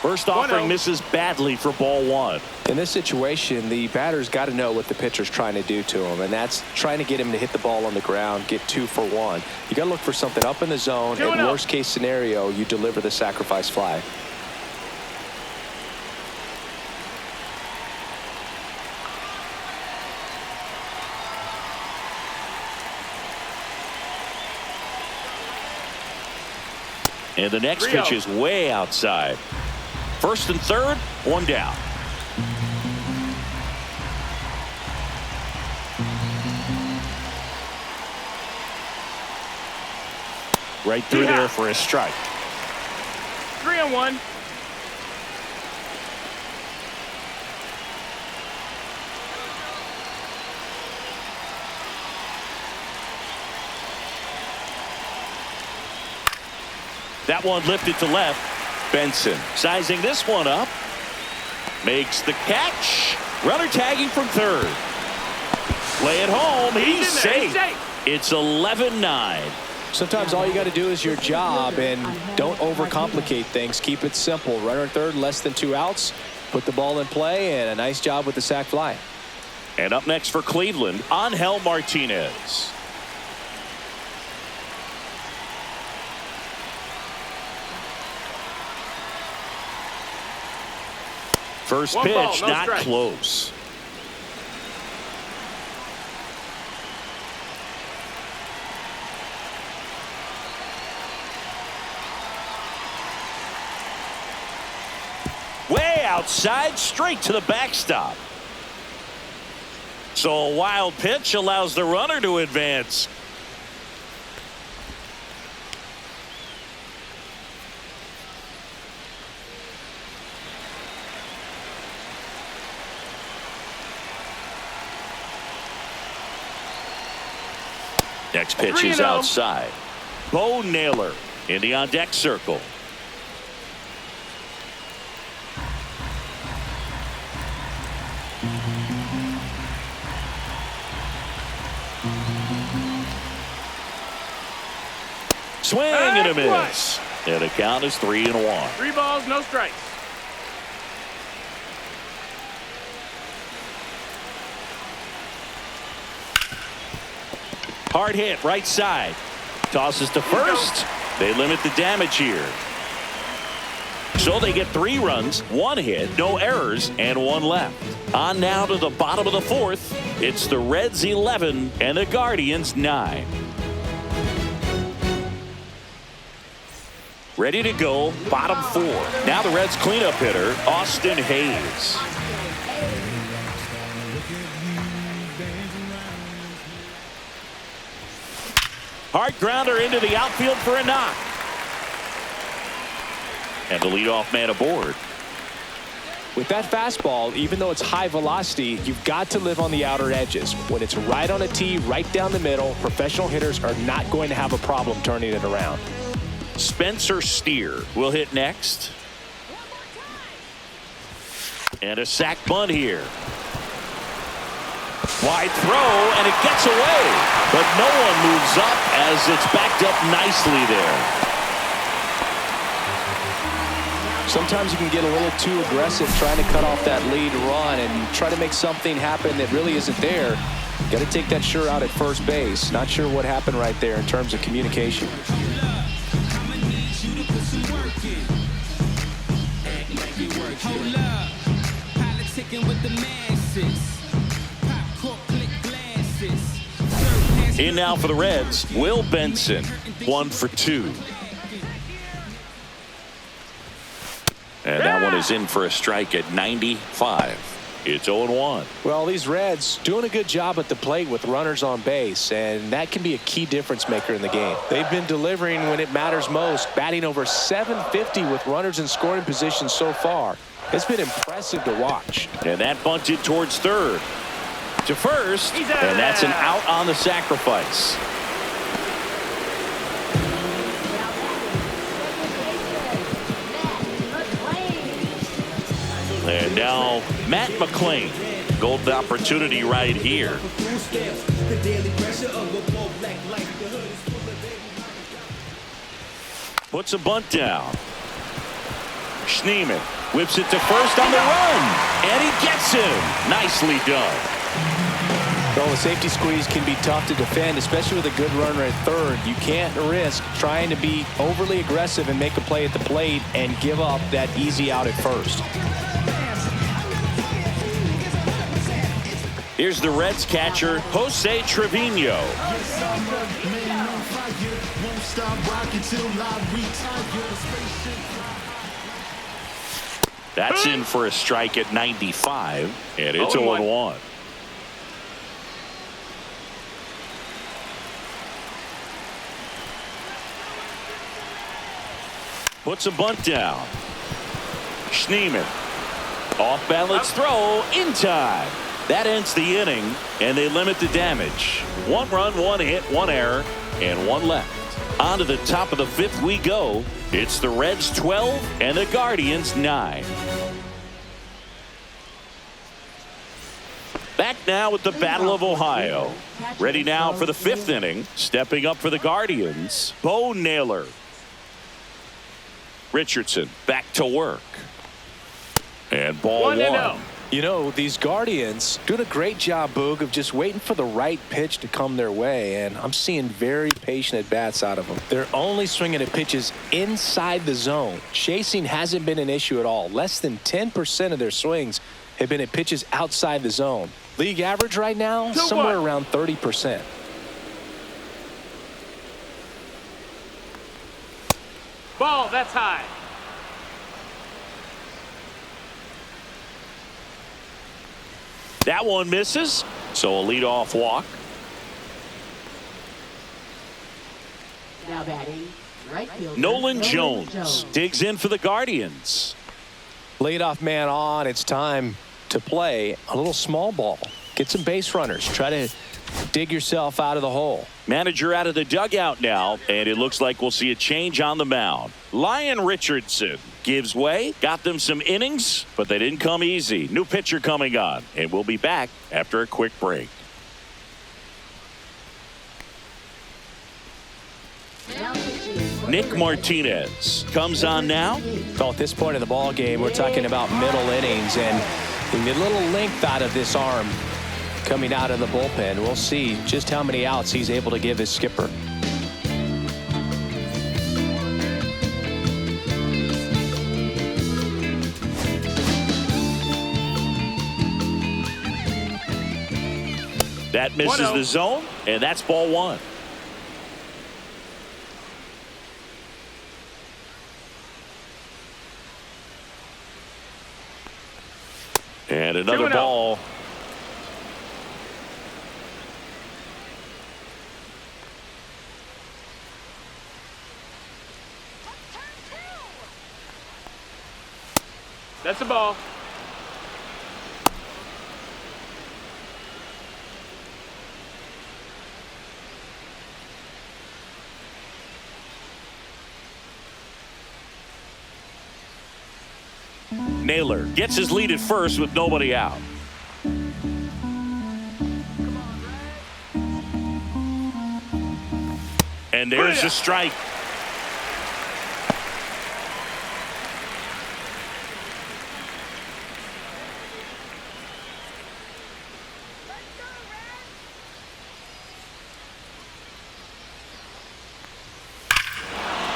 First offering misses badly for ball one. In this situation, the batter's got to know what the pitcher's trying to do to him, and that's trying to get him to hit the ball on the ground, get 2 for 1. You got to look for something up in the zone, and worst case scenario, you deliver the sacrifice fly. And the next pitch is way outside. First and third, 1 down. Right through there for a strike. 3-1. That one lifted to left. Benson sizing this one up. Makes the catch. Runner tagging from third. Play it home. He's safe. It's 11-9. Sometimes all you got to do is your job and don't overcomplicate things. Keep it simple. Runner at third, less than 2 outs. Put the ball in play, and a nice job with the sac fly. And up next for Cleveland, Angel Martinez. First pitch, not close. Way outside, straight to the backstop. So a wild pitch allows the runner to advance. Next pitch is outside. Bo Naylor in the on-deck circle. Swing and a miss. And the count is 3-1. 3 balls, no strikes. Hard hit right side. Tosses to first. They limit the damage here. So they get 3 runs, 1 hit, no errors, and 1 left. On now to the bottom of the 4th. It's the Reds 11 and the Guardians 9. Ready to go, bottom 4. Now the Reds cleanup hitter, Austin Hayes. Hard grounder into the outfield for a knock. And the leadoff man aboard. With that fastball, even though it's high velocity, you've got to live on the outer edges. When it's right on a tee, right down the middle, professional hitters are not going to have a problem turning it around. Spencer Steer will hit next. And a sac bunt here. Wide throw, and it gets away. But no one moves up as it's backed up nicely there. Sometimes you can get a little too aggressive trying to cut off that lead run and try to make something happen that really isn't there. Got to take that sure out at first base. Not sure what happened right there in terms of communication. In now for the Reds, Will Benson, 1 for 2. And that one is in for a strike at 95. It's 0-1. Well, these Reds doing a good job at the plate with runners on base, and that can be a key difference maker in the game. They've been delivering when it matters most, batting over .750 with runners in scoring position so far. It's been impressive to watch. And that bunted towards third. To first, and that's an out on the sacrifice. Now, Matt McClain, golden opportunity right here. Puts a bunt down. Schneemann whips it to first on the run, and he gets him. Nicely done. Well, the safety squeeze can be tough to defend, especially with a good runner at third. You can't risk trying to be overly aggressive and make a play at the plate and give up that easy out at first. Here's the Reds catcher, Jose Trevino. That's in for a strike at 95, and it's 0-1. Puts a bunt down. Schneemann. Off balance throw in time. That ends the inning, and they limit the damage. 1 run, 1 hit, 1 error, and 1 left. On to the top of the 5th we go. It's the Reds 12 and the Guardians 9. Back now with the Battle of Ohio. Ready now for the 5th inning. Stepping up for the Guardians, Bo Naylor. Richardson back to work. And ball 1. You know, these Guardians doing a great job, Boog, of just waiting for the right pitch to come their way, and I'm seeing very patient at-bats out of them. They're only swinging at pitches inside the zone. Chasing hasn't been an issue at all. Less than 10% of their swings have been at pitches outside the zone. League average right now, somewhere around 30%. Ball, that's high. That one misses, so a leadoff walk. Now batting, right fielder Nolan Jones digs in for the Guardians. Leadoff man on. It's time to play a little small ball. Get some base runners. Try to dig yourself out of the hole. Manager out of the dugout now, and it looks like we'll see a change on the mound. Lyon Richardson gives way, got them some innings, but they didn't come easy. New pitcher coming on, and we'll be back after a quick break. Nick Martinez comes on now. Well, at this point in the ball game, we're talking about middle innings, and we get a little length out of this arm coming out of the bullpen. We'll see just how many outs he's able to give his skipper. That misses the zone, and that's ball 1. And another ball. That's a ball. Naylor gets his lead at first with nobody out. And there's a strike.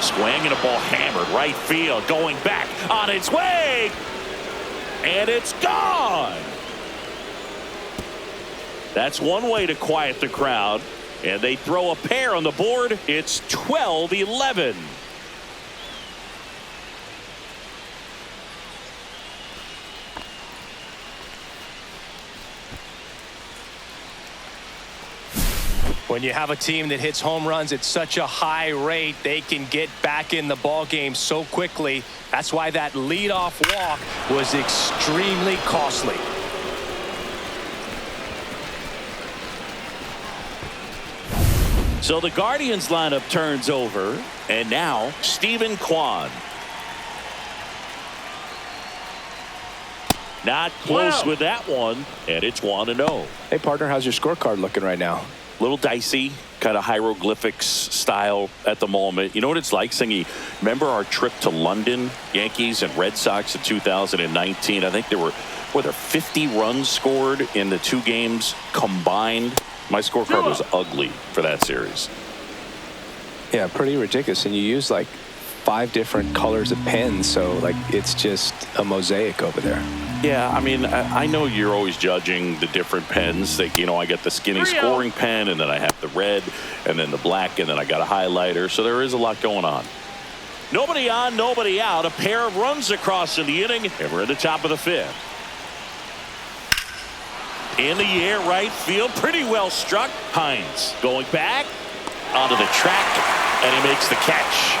Swing and a ball hammered right field, going back on its way, and it's gone. That's one way to quiet the crowd, and they throw a pair on the board. It's 12-11. When you have a team that hits home runs at such a high rate, they can get back in the ball game so quickly. That's why that leadoff walk was extremely costly. So the Guardians lineup turns over, and now Stephen Kwan. Not close with that one, and it's 1-0. Hey, partner, how's your scorecard looking right now? Little dicey, kind of hieroglyphics style at the moment. You know what it's like, Singy? Remember our trip to London, Yankees and Red Sox in 2019? I think there were 50 runs scored in the 2 games combined. My scorecard was ugly for that series. Yeah, pretty ridiculous. And you use like 5 different colors of pens, so like it's just a mosaic over there. Yeah, I mean, I know you're always judging the different pens. Like, you know, I get the skinny scoring pen, and then I have the red, and then the black, and then I got a highlighter. So there is a lot going on. Nobody on, nobody out. A pair of runs across in the inning, and we're at the top of the 5th. In the air, right field, pretty well struck. Hines going back onto the track, and he makes the catch.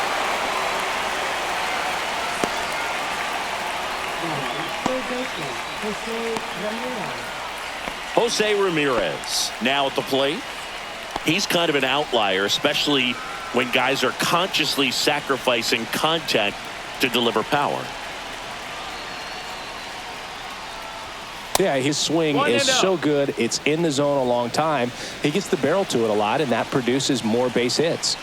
Jose Ramirez now at the plate. He's kind of an outlier, especially when guys are consciously sacrificing contact to deliver power. Yeah, his swing is so good. It's in the zone a long time. He gets the barrel to it a lot, and that produces more base hits.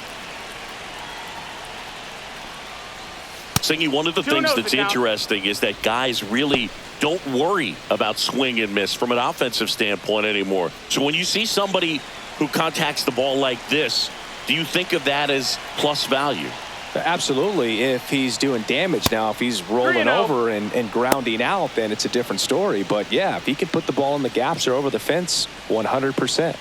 Singy, one of the things that's interesting is that guys really don't worry about swing and miss from an offensive standpoint anymore. So when you see somebody who contacts the ball like this, do you think of that as plus value? Absolutely. If he's doing damage now, if he's rolling over and grounding out, then it's a different story. But yeah, if he can put the ball in the gaps or over the fence, 100%.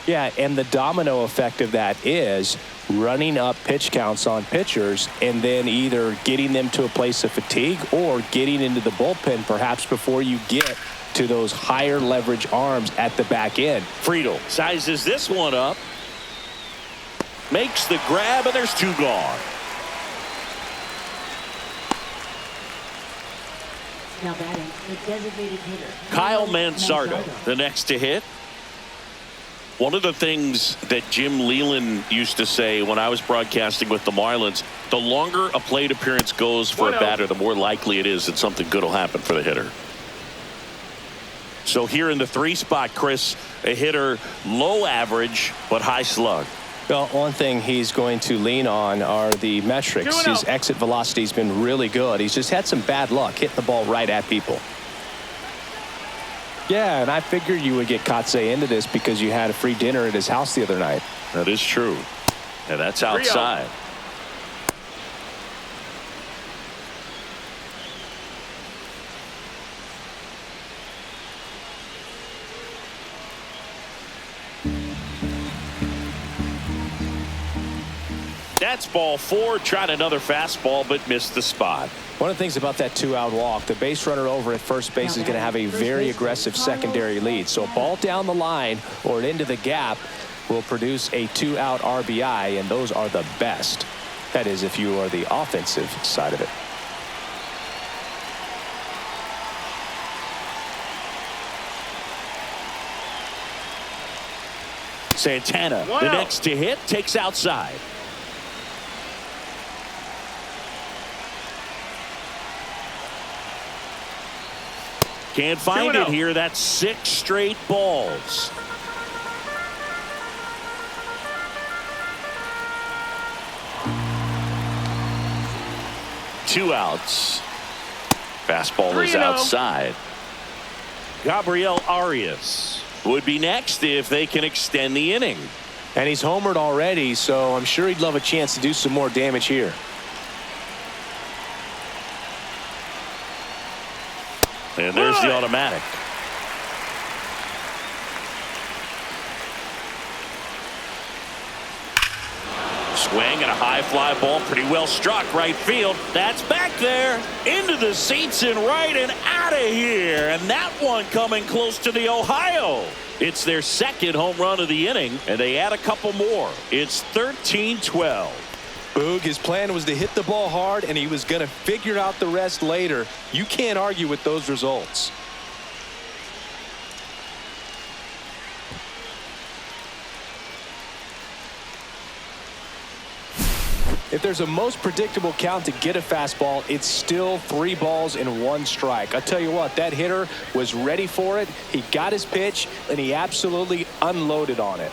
Yeah, and the domino effect of that is running up pitch counts on pitchers and then either getting them to a place of fatigue or getting into the bullpen perhaps before you get to those higher leverage arms at the back end. Friedel sizes this one up, makes the grab, and there's 2 gone. Now batting, the designated hitter, Kyle Mansardo, the next to hit. One of the things that Jim Leland used to say when I was broadcasting with the Marlins, the longer a plate appearance goes for a batter, the more likely it is that something good will happen for the hitter. So here in the 3 spot, Chris, a hitter low average but high slug. Well, one thing he's going to lean on are the metrics. His exit velocity has been really good. He's just had some bad luck hitting the ball right at people. Yeah, and I figured you would get Kotsay into this because you had a free dinner at his house the other night. That is true. And that's outside. That's ball 4. Tried another fastball, but missed the spot. One of the things about that 2-out walk, the base runner over at first base is going to have a very aggressive secondary lead. So a ball down the line or into the gap will produce a 2-out RBI, and those are the best. That is, if you are the offensive side of it. Santana, the next to hit, takes outside. Can't find it here. That's 6 straight balls. Two outs. Fastball is outside. Gabriel Arias would be next if they can extend the inning. And he's homered already, so I'm sure he'd love a chance to do some more damage here. And there's the automatic. Swing and a high fly ball, pretty well struck right field. That's back there into the seats and right and out of here. And that one coming close to the Ohio. It's their 2nd home run of the inning, and they add a couple more. It's 13-12. Boog, his plan was to hit the ball hard, and he was going to figure out the rest later. You can't argue with those results. If there's a most predictable count to get a fastball, it's still 3 balls and 1 strike. I tell you what, that hitter was ready for it. He got his pitch, and he absolutely unloaded on it.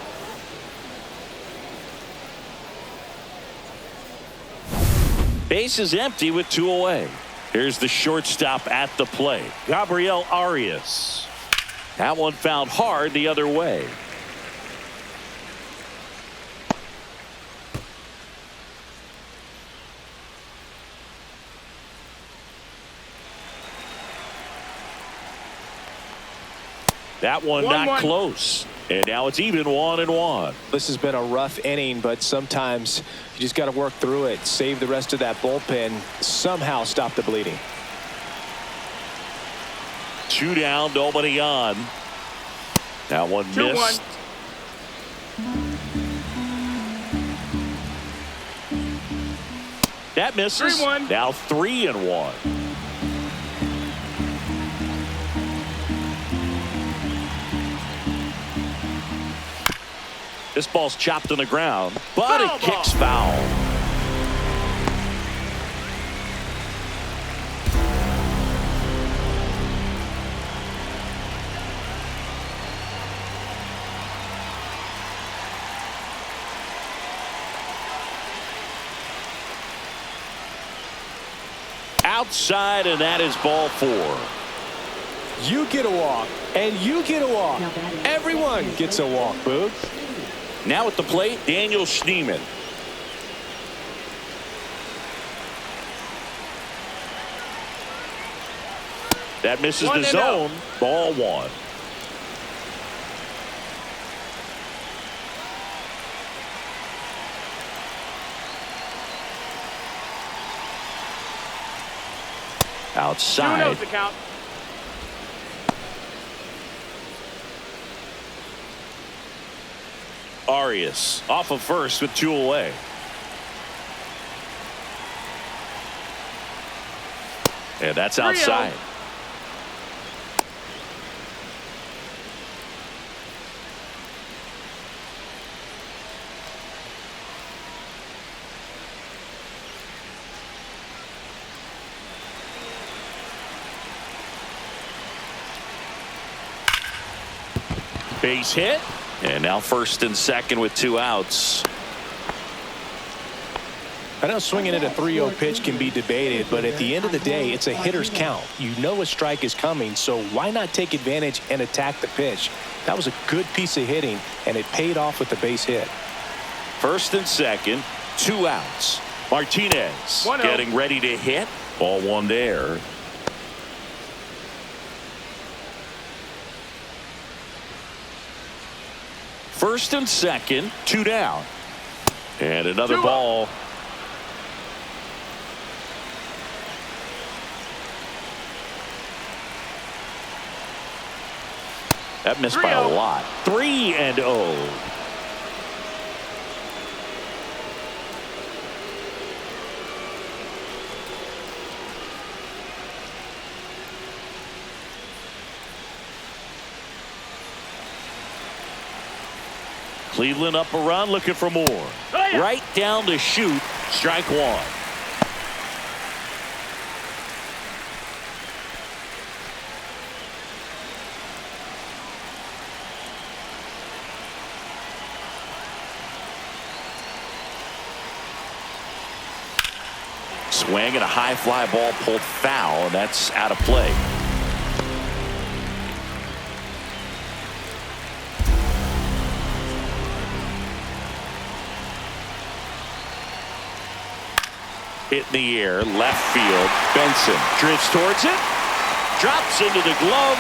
Base is empty with 2 away. Here's the shortstop at the plate, Gabriel Arias. That one fouled hard the other way. That one not close. And now it's even 1-1. This has been a rough inning, but sometimes you just got to work through it, save the rest of that bullpen, somehow stop the bleeding. 2 down, nobody on. That one missed. 2-1. That misses. 3-1. Now 3-1. This ball's chopped on the ground, but it kicks foul. Outside, and that is ball 4. You get a walk, and you get a walk. Everyone gets a walk, Boog. Now at the plate, Daniel Schneemann. That misses the zone. Ball 1. Outside. 2-0 the count. Arias off of first with 2 away. And that's outside. 3-0. Base hit. And now first and second with 2 outs. I know swinging at a 3-0 pitch can be debated, but at the end of the day, it's a hitter's count. You know a strike is coming, so why not take advantage and attack the pitch? That was a good piece of hitting, and it paid off with the base hit. First and second, 2 outs. Martinez 1-0. getting ready to hit. Ball 1 there. First and second, 2 down. And another 2-0. ball. That missed by a 3-0. lot. 3-0. Cleveland up a run, looking for more. yeah. Right down to shoot. Strike 1. Swing and a high fly ball pulled foul, and that's out of play. Hit in the air, left field. Benson drifts towards it, drops into the glove,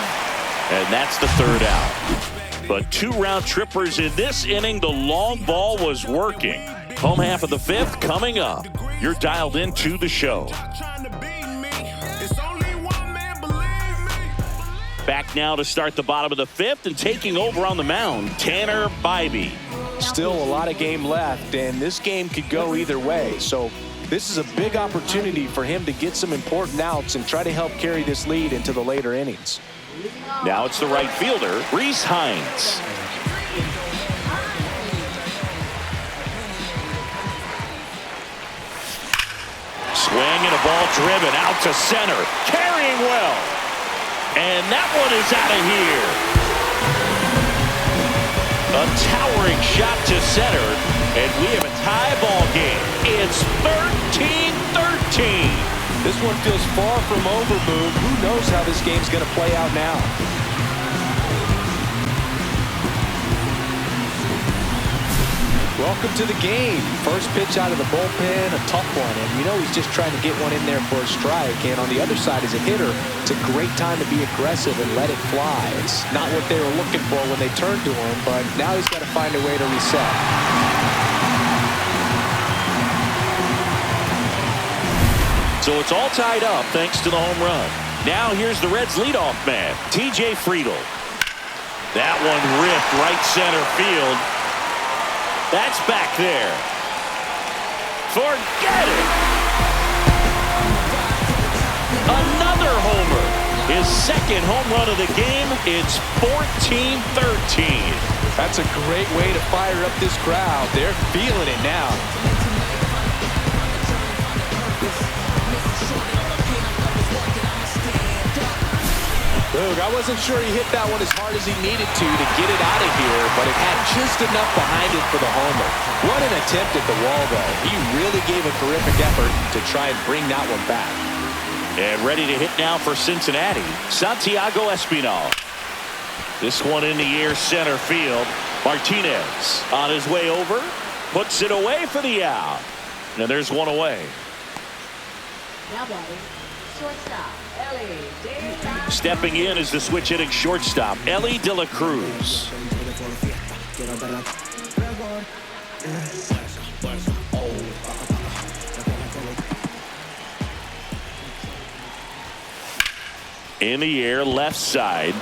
and that's the 3rd out. But 2 round trippers in this inning. The long ball was working. Home half of the 5th coming up. You're dialed into the show. Back now to start the bottom of the 5th, and taking over on the mound, Tanner Bybee. Still a lot of game left, and this game could go either way. So this is a big opportunity for him to get some important outs and try to help carry this lead into the later innings. Now it's the right fielder, Reese Hines. Swing and a ball driven out to center. Carrying well. And that one is out of here. A towering shot to center. And we have a tie ball game. It's 13-13. This one feels far from over, Boog. Who knows how this game's going to play out now? Welcome to the game. First pitch out of the bullpen, a tough one. And you know he's just trying to get one in there for a strike. And on the other side, as a hitter, it's a great time to be aggressive and let it fly. It's not what they were looking for when they turned to him, but now he's got to find a way to reset. So it's all tied up thanks to the home run. Now here's the Reds leadoff man, TJ Friedl. That one ripped right center field. That's back there. Forget it. Another homer. His second home run of the game. It's 14-13. That's a great way to fire up this crowd. They're feeling it now. Boog, I wasn't sure he hit that one as hard as he needed to get it out of here, but it had just enough behind it for the homer. What an attempt at the wall, though. He really gave a terrific effort to try and bring that one back. And ready to hit now for Cincinnati, Santiago Espinal. This one in the air center field. Martinez on his way over, puts it away for the out. And there's one away. Now batting, shortstop, Ellie De La Cruz. Stepping in is the switch hitting shortstop, Ellie De La Cruz. In the air, left side.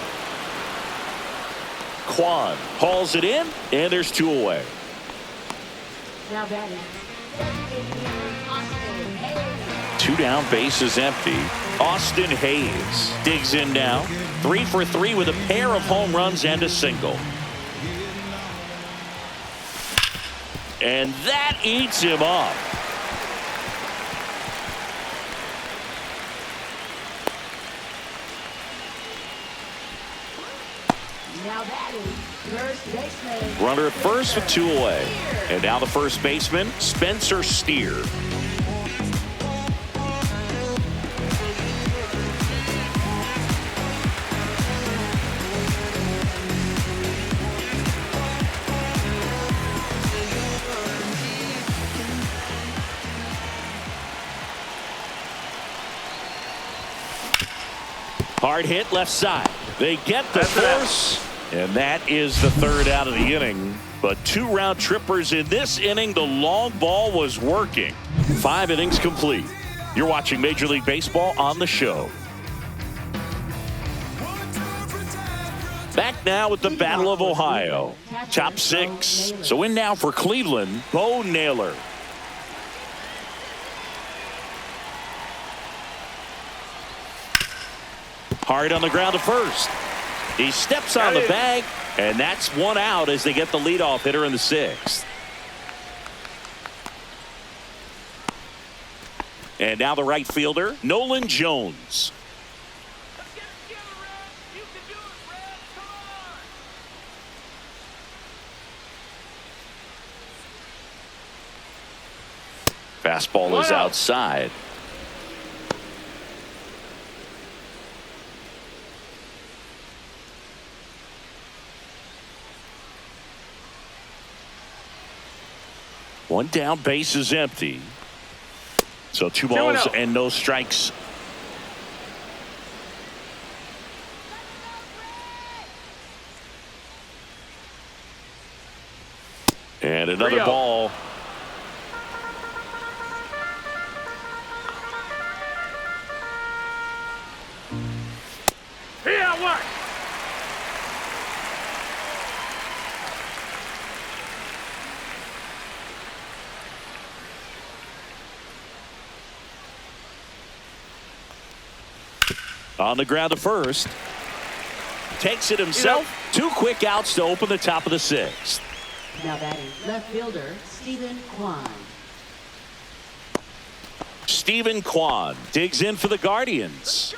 Kwan hauls it in, and there's two away. Now batting, Austin Hayes. Two down, bases empty. Austin Hayes digs in now. 3 for 3 with a pair of home runs and a single. And that eats him up. Now batting, first baseman. Runner at first with two away. And now the first baseman, Spencer Steer. Hard hit left side. They get the force, and that is the third out of the inning. But 2 round trippers in this inning. The long ball was working. 5 innings complete. You're watching Major League Baseball on the show. Back now with the Battle of Ohio. Top 6. So in now for Cleveland, Bo Naylor. Hard on the ground to first. He steps on the bag, and that's one out as they get the leadoff hitter in the 6th. And now the right fielder, Nolan Jones. Let's get it together, Reds. You can do it, Reds. Come on. Fastball is outside. One down, base is empty. So 2 balls and no strikes. And another ball. Here, work. On the ground to first. Takes it himself. 2 quick outs to open the top of the 6th. Now batting, left fielder, Stephen Kwan. Stephen Kwan digs in for the Guardians.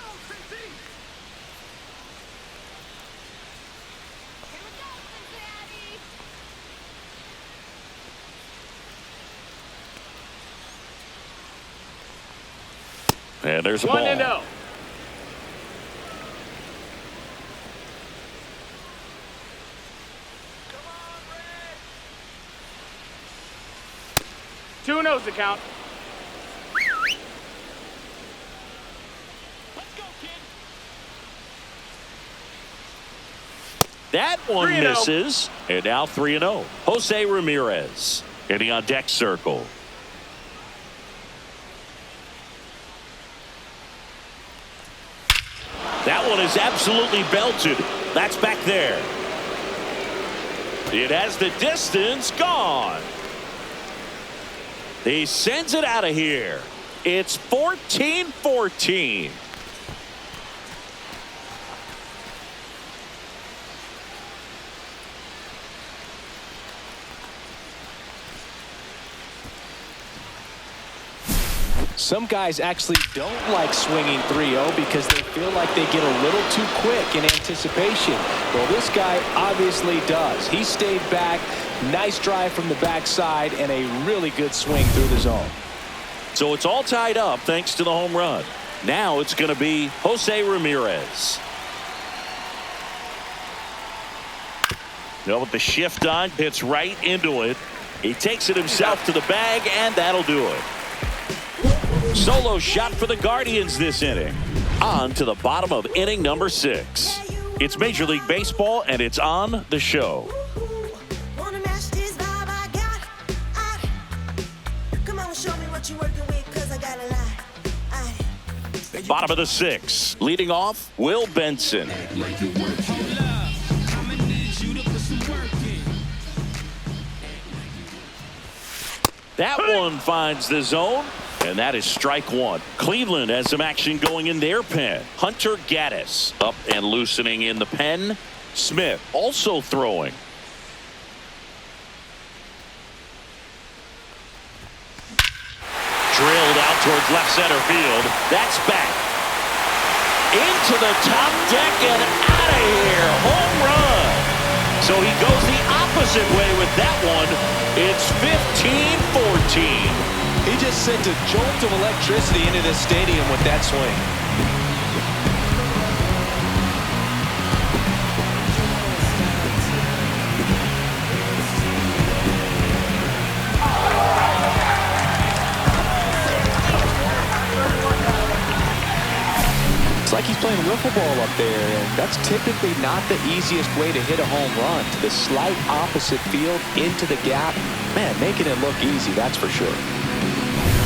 And there's a ball. 1-0. Come on, Red. 2-0's the count. Let's go, kid. That one 3-0. misses. And now 3-0. Jose Ramirez getting on deck circle. That one is absolutely belted. That's back there. It has the distance gone. He sends it out of here. It's 14-14. Some guys actually don't like swinging 3-0 because they feel like they get a little too quick in anticipation. Well, this guy obviously does. He stayed back. Nice drive from the backside and a really good swing through the zone. So it's all tied up thanks to the home run. Now it's going to be Jose Ramirez. Now with the shift on, hits right into it. He takes it himself to the bag, and that'll do it. Solo shot for the Guardians this inning. On to the bottom of inning number 6. It's Major League Baseball, and it's on the show. Bottom of the 6. Leading off, Will Benson. That one finds the zone. And that is strike one. Cleveland has some action going in their pen. Hunter Gaddis up and loosening in the pen. Smith also throwing. Drilled out towards left center field. That's back. Into the top deck and out of here. Home run. So he goes the opposite way with that one. It's 15-14. He just sent a jolt of electricity into the stadium with that swing. It's like he's playing wiffle ball up there, and that's typically not the easiest way to hit a home run. To the slight opposite field, into the gap. Man, making it look easy, that's for sure.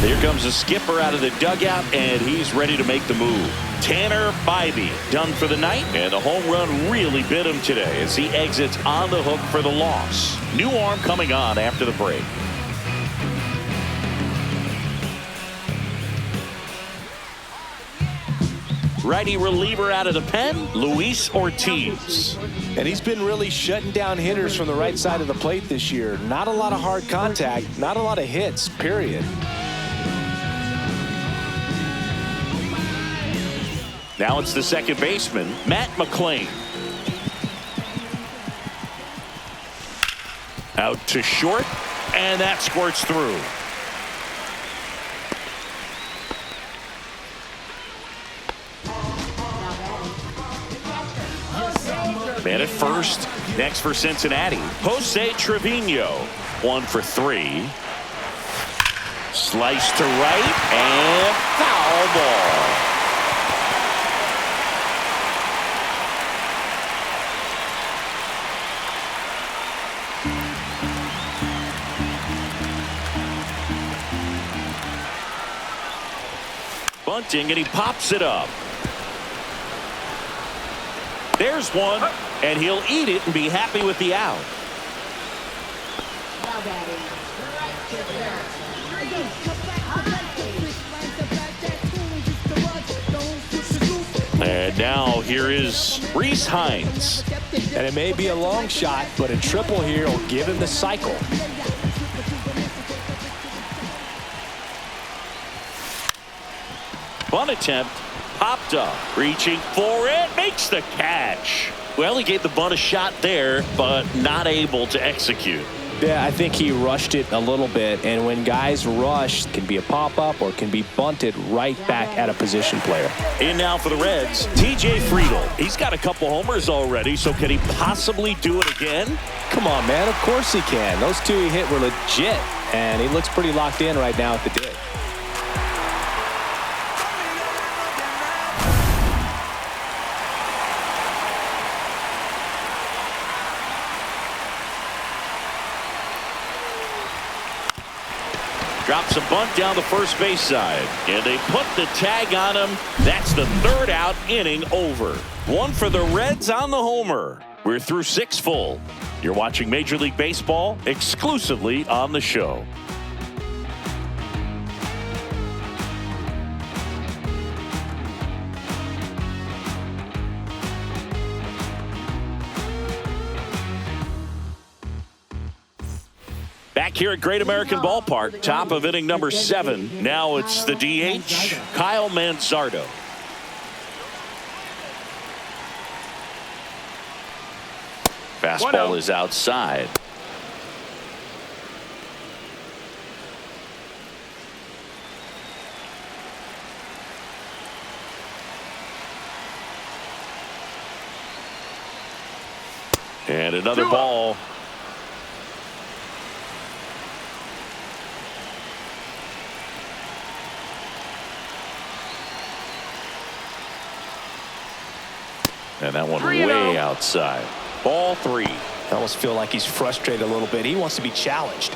Here comes the skipper out of the dugout, and he's ready to make the move. Tanner Bybee done for the night, and the home run really bit him today as he exits on the hook for the loss. New arm coming on after the break. Righty reliever out of the pen, Luis Ortiz. And he's been really shutting down hitters from the right side of the plate this year. Not a lot of hard contact, not a lot of hits, period. Now it's the second baseman, Matt McClain. Out to short, and that squirts through. Man at first. Next for Cincinnati, Jose Trevino. 1 for 3. Slice to right, and foul ball. Bunting, and he pops it up. There's one, and he'll eat it and be happy with the out. And now here is Reese Hines. And it may be a long shot, but a triple here will give him the cycle. Bunt attempt. Popped up. Reaching for it. Makes the catch. Well, he gave the bunt a shot there, but not able to execute. Yeah, I think he rushed it a little bit, and when guys rush, it can be a pop-up or it can be bunted right back at a position player. In now for the Reds, TJ Friedl. He's got a couple homers already, so can he possibly do it again? Come on, man. Of course he can. Those two he hit were legit, and he looks pretty locked in right now at the dig. Drops a bunt down the first base side, and they put the tag on him. That's the third out, inning over. One for the Reds on the homer. We're through 6 full. You're watching Major League Baseball exclusively on the show. Back here at Great American Ballpark, top of inning number 7. Now it's the DH, Kyle Manzardo. Fastball is outside. And another ball. And that one way outside. Ball 3. I almost feel like he's frustrated a little bit. He wants to be challenged.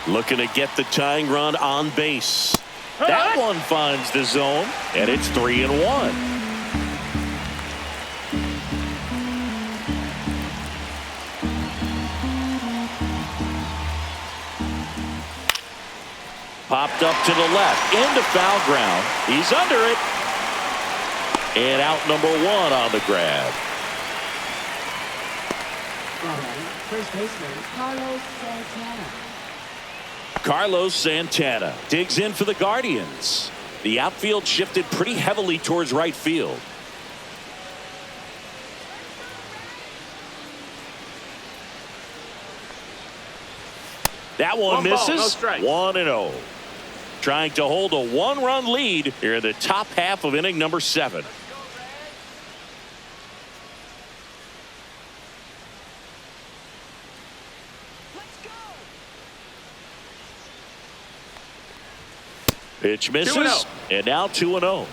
Looking to get the tying run on base. That one finds the zone, and it's 3-1. Popped up to the left, into foul ground. He's under it. And out number 1 on the grab. First baseman, Carlos Santana. Carlos Santana digs in for the Guardians. The outfield shifted pretty heavily towards right field. That one misses. 1-0. Trying to hold a 1-run lead here in the top half of inning number 7. Pitch misses, and now 2-0.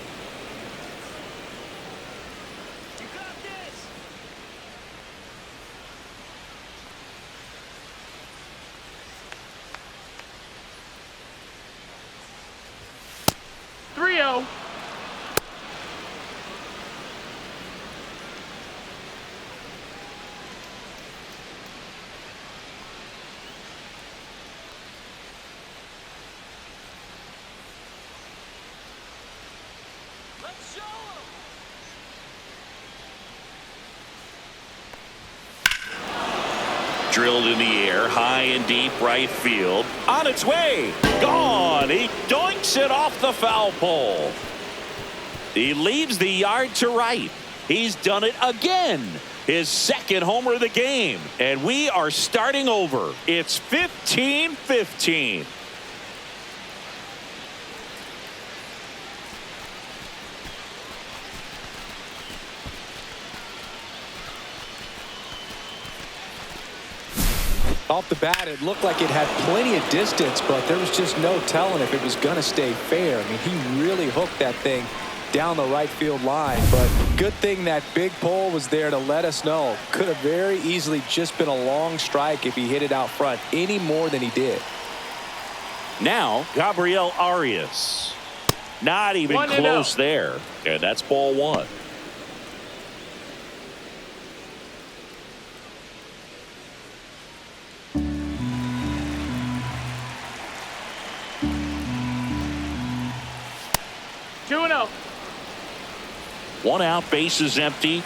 Drilled in the air, high and deep right field. On its way. Gone. He doinks it off the foul pole. He leaves the yard to right. He's done it again. His second homer of the game. And we are starting over. It's 15-15. Off the bat, it looked like it had plenty of distance, but there was just no telling if it was going to stay fair. I mean, he really hooked that thing down the right field line, but good thing that big pole was there to let us know. Could have very easily just been a long strike if he hit it out front any more than he did. Now, Gabriel Arias. Not even close there, and that's ball 1. One out, base is empty.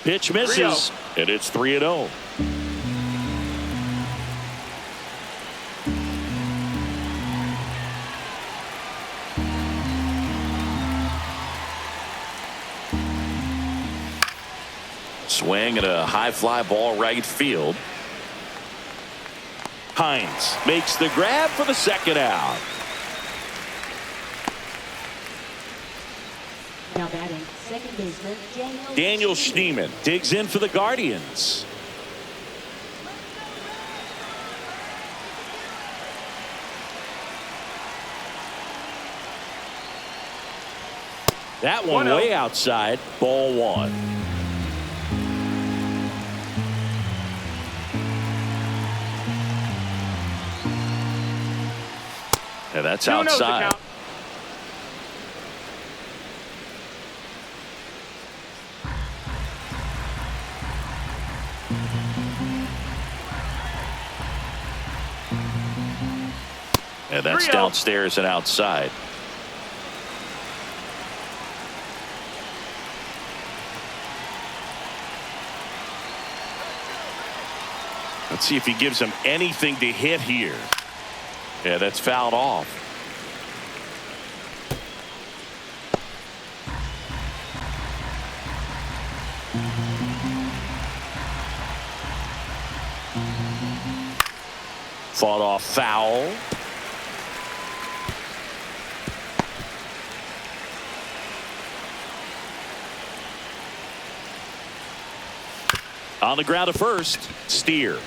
Pitch misses, and it's 3-0. Swing and a high fly ball right field. Hines makes the grab for the second out. Now batting, second baseman Daniel Schneemann digs in for the Guardians. That one way outside, ball one. And that's outside. And that's downstairs and outside. Let's see if he gives him anything to hit here. Yeah, that's fouled off. Fought off foul. On the ground to first, Steer.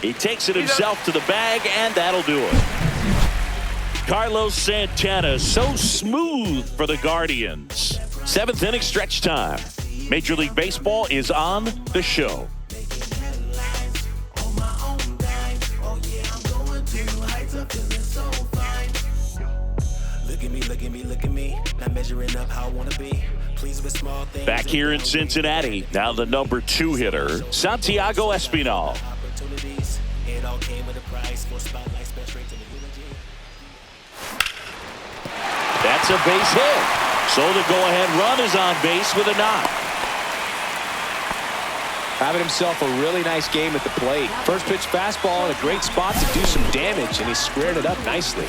He takes it himself to the bag, and that'll do it. Carlos Santana, so smooth for the Guardians. 7th inning stretch time. Major League Baseball is on the show. Back here in Cincinnati, now the number 2 hitter, Santiago Espinal. That's a base hit. So the go-ahead run is on base with a knock. Having himself a really nice game at the plate. First pitch fastball in a great spot to do some damage, and he squared it up nicely.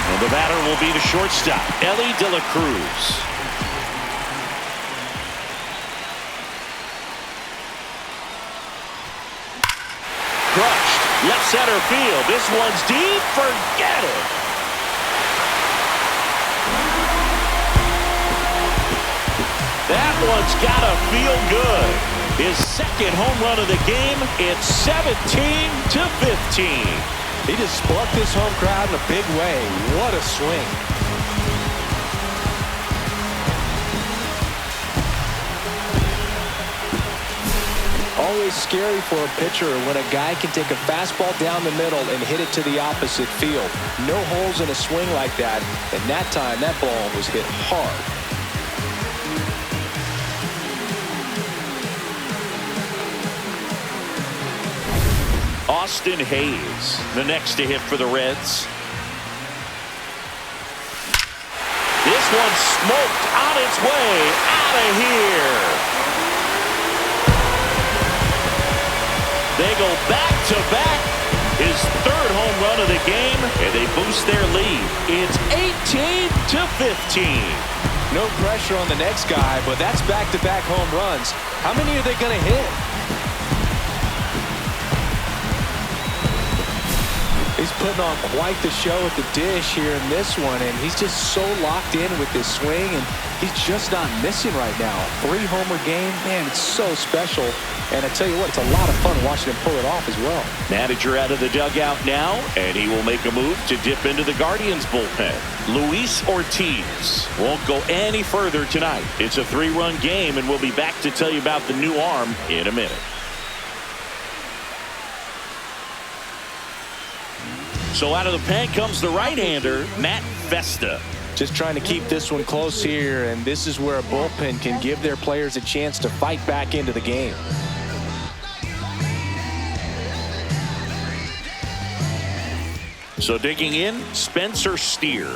And the batter will be the shortstop, Ellie De La Cruz. Crushed, left center field. This one's deep. Forget it. That one's got to feel good. His second home run of the game. It's 17-15. He just sparked this home crowd in a big way. What a swing. Always scary for a pitcher when a guy can take a fastball down the middle and hit it to the opposite field. No holes in a swing like that, and that time that ball was hit hard. Austin Hayes, the next to hit for the Reds. This one smoked on its way out of here. They go back-to-back. His 3rd home run of the game, and they boost their lead. It's 18-15. No pressure on the next guy, but that's back-to-back home runs. How many are they going to hit? He's putting on quite the show at the dish here in this one, and he's just so locked in with this swing, and he's just not missing right now. 3-homer game, man, it's so special. And I tell you what, it's a lot of fun watching him pull it off as well. Manager out of the dugout now, and he will make a move to dip into the Guardians bullpen. Luis Ortiz won't go any further tonight. It's a 3-run game, and we'll be back to tell you about the new arm in a minute. So out of the pen comes the right-hander, Matt Festa. Just trying to keep this one close here, and this is where a bullpen can give their players a chance to fight back into the game. So digging in, Spencer Steer.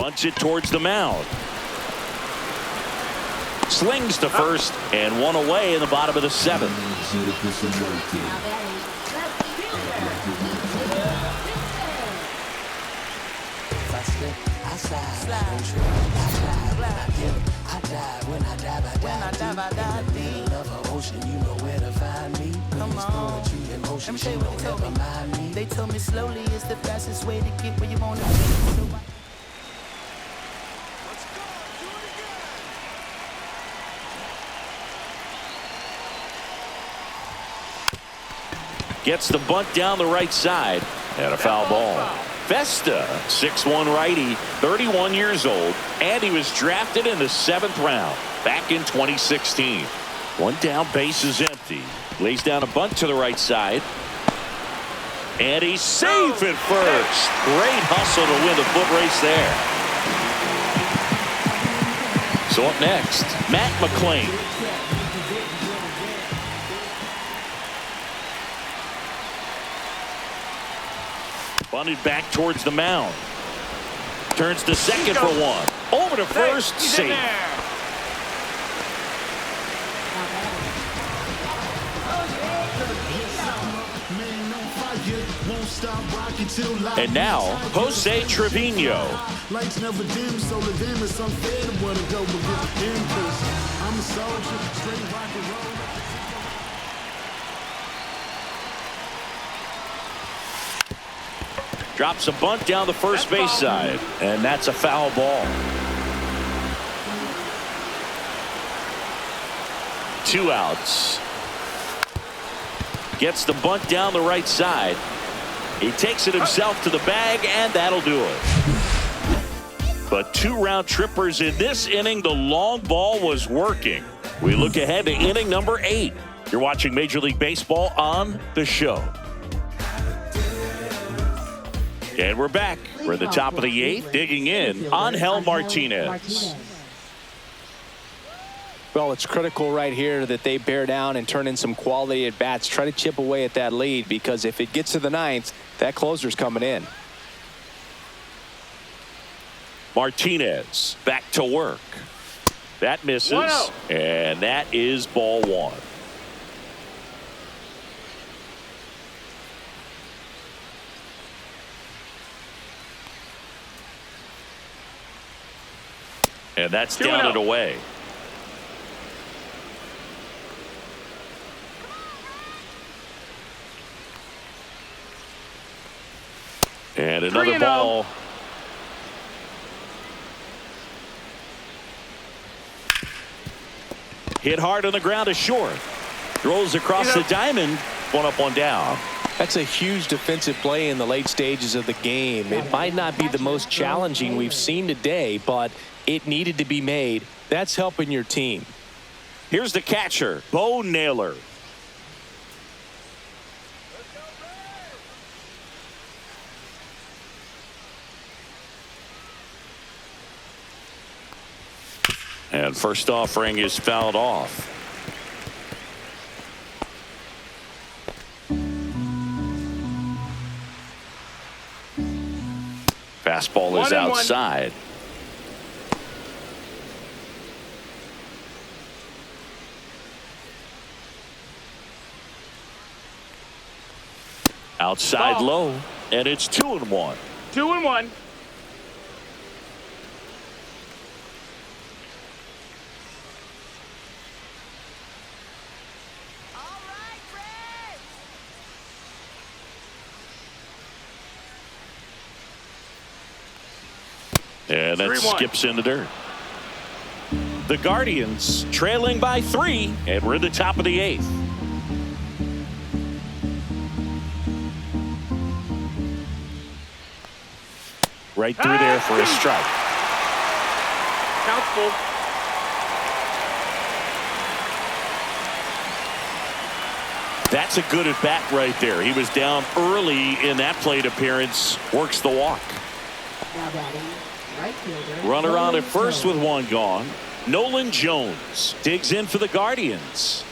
Bunts it towards the mound. Slings to first and one away in the bottom of the seventh. Let me tell you what they told me. They told me slowly is the fastest way to get where you want to be. Gets the bunt down the right side and a foul ball. Vesta, 6'1" righty, 31 years old, and he was drafted in the 7th round back in 2016. One down, base is empty. Lays down a bunt to the right side. And he's safe at first. Great hustle to win the foot race there. So up next, Matt McClain. Bunted back towards the mound. Turns to second for one. Over to first, safe. And now, Jose Trevino. Lights never dim, so the dim is unfair to want to go with impulse. I'm a soldier, straight rock and roll. Drops a bunt down the first base side, and that's a foul ball. 2 outs. Gets the bunt down the right side. He takes it himself to the bag, and that'll do it. But 2 round trippers in this inning. The long ball was working. We look ahead to inning number 8. You're watching Major League Baseball on the show. And we're back. We're at the top of the 8th. Digging in, Angel Martinez. Well, it's critical right here that they bear down and turn in some quality at bats. Try to chip away at that lead, because if it gets to the 9th, that closer's coming in. Martinez back to work. That misses, and that is ball 1. And that's down and away. And another ball. Hit hard on the ground to short. Throws across the diamond. 1 up, 1 down. That's a huge defensive play in the late stages of the game. It might not be the most challenging we've seen today, but it needed to be made. That's helping your team. Here's the catcher, Bo Naylor. And first offering is fouled off. Fastball is outside. Outside low, and it's 2-1. 2-1. And that skips in the dirt. The Guardians trailing by 3, and we're at the top of the 8th. Right through there for a strike. Count's full. That's a good at bat right there. He was down early in that plate appearance. Works the walk. Now batting, right fielder. Runner on at first with 1 gone. Nolan Jones digs in for the Guardians.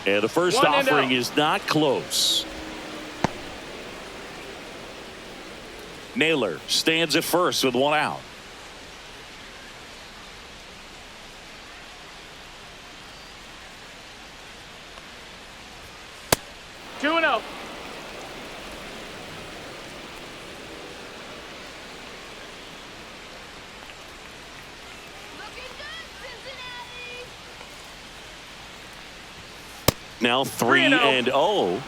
And the first offering is not close. Naylor stands at first with one out. Two and oh. Looking good, Cincinnati. Now 3-0.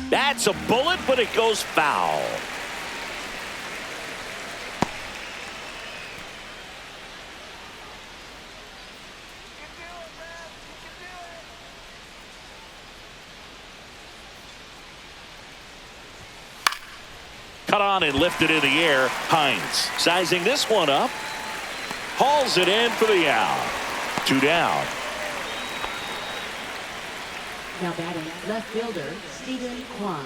That's a bullet, but it goes foul. Cut on and lifted in the air. Hines sizing this one up. Hauls it in for the out. 2 down. Now batting left fielder, Stephen Kwan.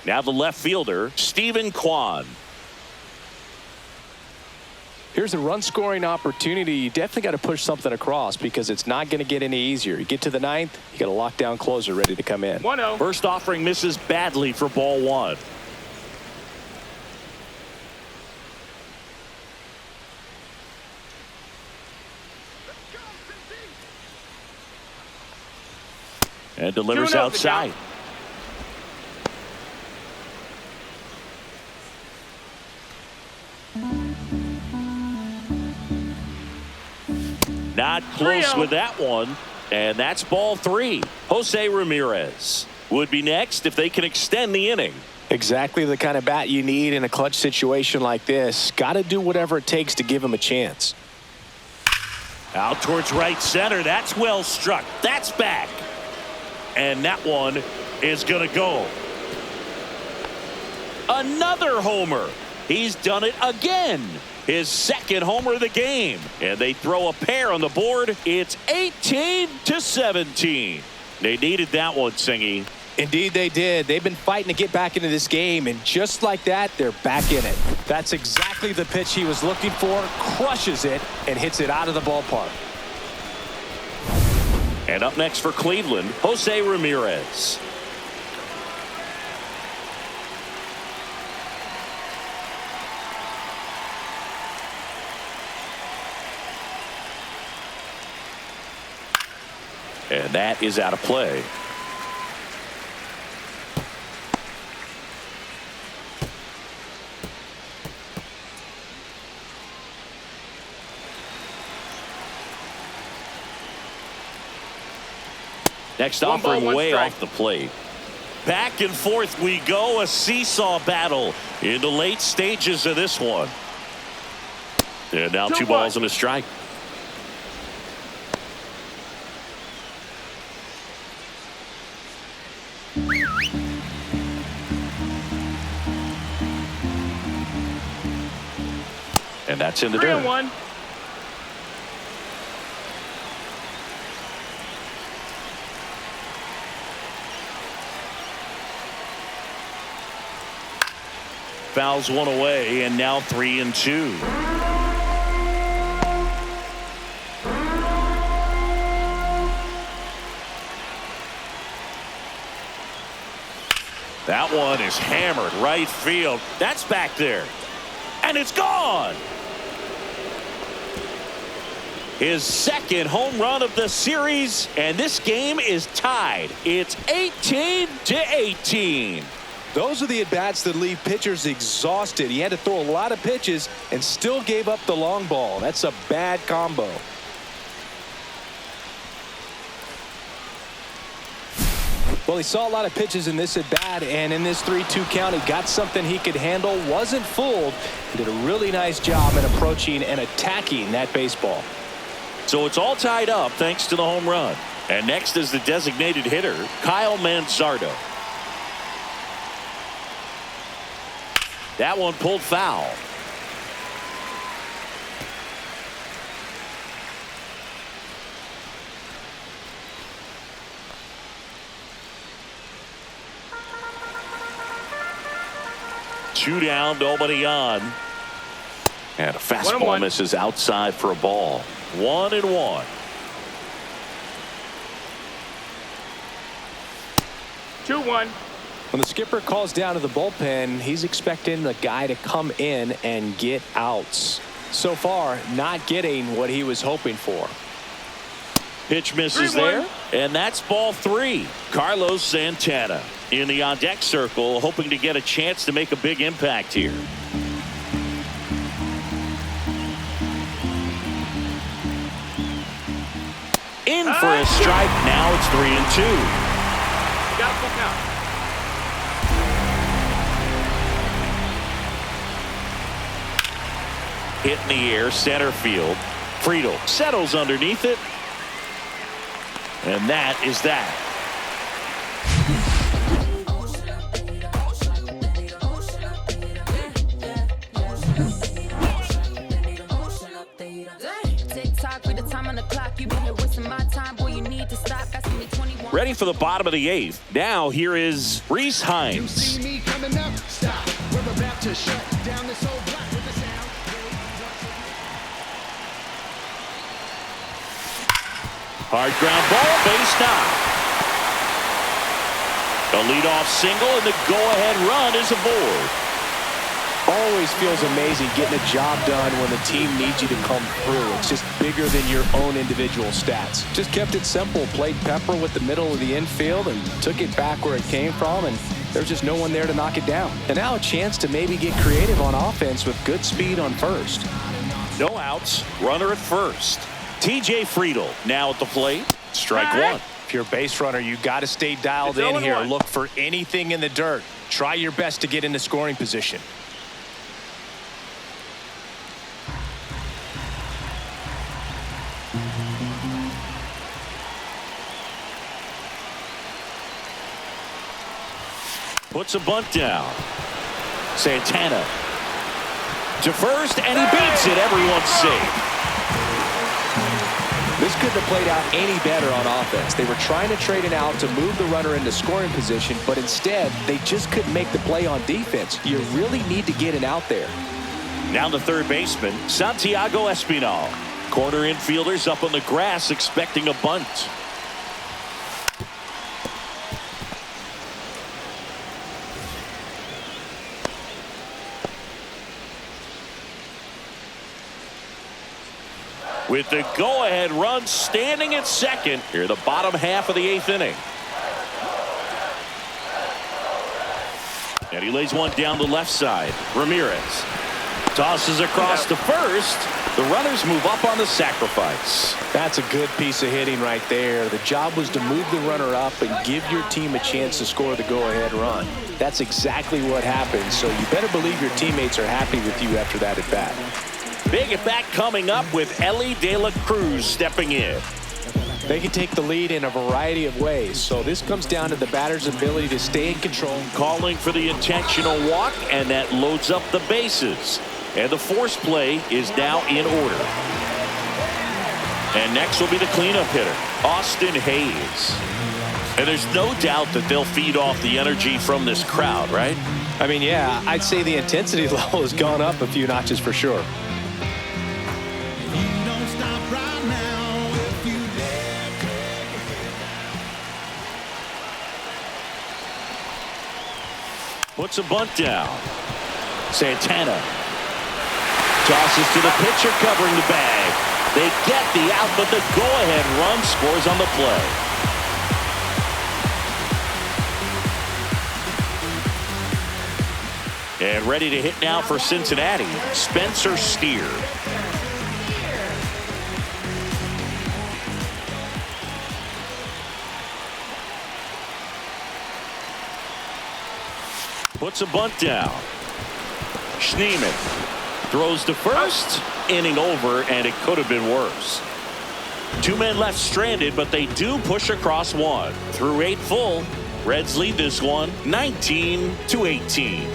Now the left fielder, Stephen Kwan. Here's a run-scoring opportunity. You definitely got to push something across because it's not going to get any easier. You get to the 9th, you got a lockdown closer ready to come in. 1-0. First offering misses badly for ball 1. And delivers outside. Not close with that one. And that's ball 3. Jose Ramirez would be next if they can extend the inning. Exactly the kind of bat you need in a clutch situation like this. Got to do whatever it takes to give him a chance. Out towards right center. That's well struck. That's back. And that one is going to go. Another homer. He's done it again. His second homer of the game. And they throw a pair on the board. It's 18-17. They needed that one, Singy. Indeed they did. They've been fighting to get back into this game, and just like that, they're back in it. That's exactly the pitch he was looking for. Crushes it and hits it out of the ballpark. And up next for Cleveland, Jose Ramirez. And that is out of play. Next offering way off the plate. Back and forth we go. A seesaw battle in the late stages of this one. And now 2 balls and a strike. And that's in the dirt. 3-1. Fouls one away, and now 3-2. That one is hammered right field. That's back there. And it's gone. His second home run of the series, and this game is tied. It's 18-18. Those are the at-bats that leave pitchers exhausted. He had to throw a lot of pitches and still gave up the long ball. That's a bad combo. Well, he saw a lot of pitches in this at-bat, and in this 3-2 count, he got something he could handle, wasn't fooled. He did a really nice job in approaching and attacking that baseball. So it's all tied up thanks to the home run. And next is the designated hitter, Kyle Manzardo. That one pulled foul. 2 down, nobody on. And a fastball misses outside for a ball. 1-1. 2-1. When the skipper calls down to the bullpen, he's expecting the guy to come in and get outs. So far, not getting what he was hoping for. Pitch misses there, and that's ball 3. Carlos Santana in the on-deck circle, hoping to get a chance to make a big impact here. In for a strike. Now it's 3-2. Got a full count. Hit in the air, center field. Friedel settles underneath it. And that is that. Ready for the bottom of the 8th. Now here is Reese Hines. Hard ground ball, base knock. A leadoff single, and the go-ahead run is aboard. Always feels amazing getting a job done when the team needs you to come through. It's just bigger than your own individual stats. Just kept it simple. Played pepper with the middle of the infield and took it back where it came from, and there's just no one there to knock it down. And now a chance to maybe get creative on offense with good speed on first. No outs, runner at first. TJ Friedel now at the plate. Strike 1. If you're a base runner, you got to stay dialed in here. Look for anything in the dirt. Try your best to get into scoring position. Puts a bunt down. Santana to first, and he beats it. Everyone's safe. This couldn't have played out any better on offense. They were trying to trade it out to move the runner into scoring position, but instead they just couldn't make the play on defense. You really need to get it out there. Now the third baseman, Santiago Espinal. Corner infielders up on the grass expecting a bunt. With the go-ahead run standing at second here, the bottom half of the 8th inning. And he lays one down the left side. Ramirez tosses across to first. The runners move up on the sacrifice. That's a good piece of hitting right there. The job was to move the runner up and give your team a chance to score the go-ahead run. That's exactly what happened, so you better believe your teammates are happy with you after that at bat. Big at bat coming up with Ellie De La Cruz stepping in. They can take the lead in a variety of ways, so this comes down to the batter's ability to stay in control. Calling for the intentional walk, and that loads up the bases. And the force play is now in order. And next will be the cleanup hitter, Austin Hayes. And there's no doubt that they'll feed off the energy from this crowd, right? I mean, yeah, I'd say the intensity level has gone up a few notches for sure. Puts a bunt down. Santana tosses to the pitcher covering the bag. They get the out, but the go-ahead run scores on the play. And ready to hit now for Cincinnati, Spencer Steer. Puts a bunt down. Schneemann throws to first. Inning over, and it could have been worse. 2 men left stranded, but they do push across one. Through 8 full, Reds lead this one 19-18.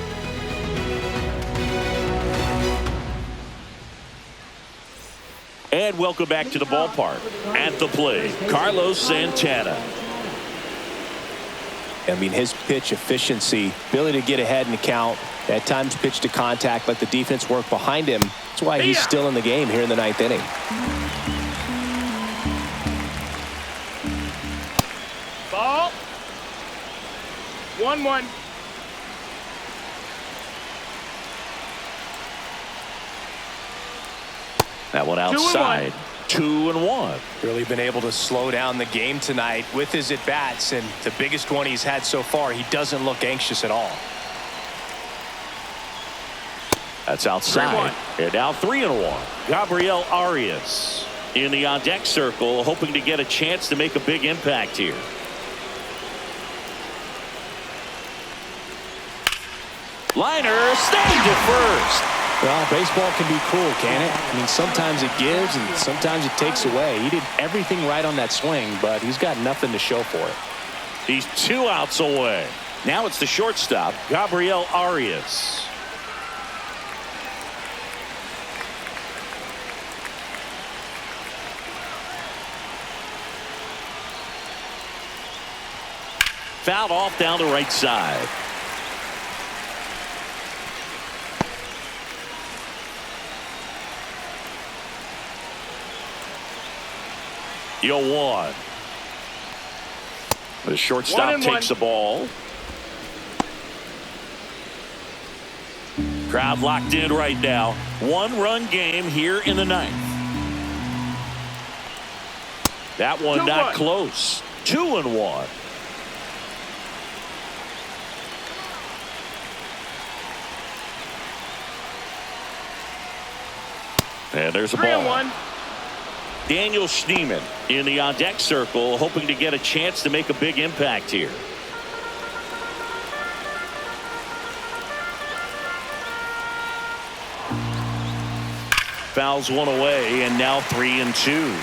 And welcome back to the ballpark. At the plate, Carlos Santana. I mean, his pitch efficiency, ability to get ahead in the count, at times pitch to contact, let the defense work behind him. That's why he's still in the game here in the 9th inning. Ball. 1-1. That one outside. 2-1. Really been able to slow down the game tonight with his at-bats, and the biggest one he's had so far, he doesn't look anxious at all. That's outside. And now 3-1. Gabriel Arias in the on-deck circle, hoping to get a chance to make a big impact here. Liner staying to first. Well, baseball can be cruel, can it? I mean, sometimes it gives and sometimes it takes away. He did everything right on that swing, but he's got nothing to show for it. He's 2 outs away. Now it's the shortstop, Gabriel Arias. Fouled off down the right side. Yo, 1. The shortstop takes the ball. Crowd locked in right now. 1-run game here in the 9th. That one not close. 2-1. And there's a ball. 3-1. Daniel Schneemann in the on-deck circle, hoping to get a chance to make a big impact here. Fouls one away, and now 3-2.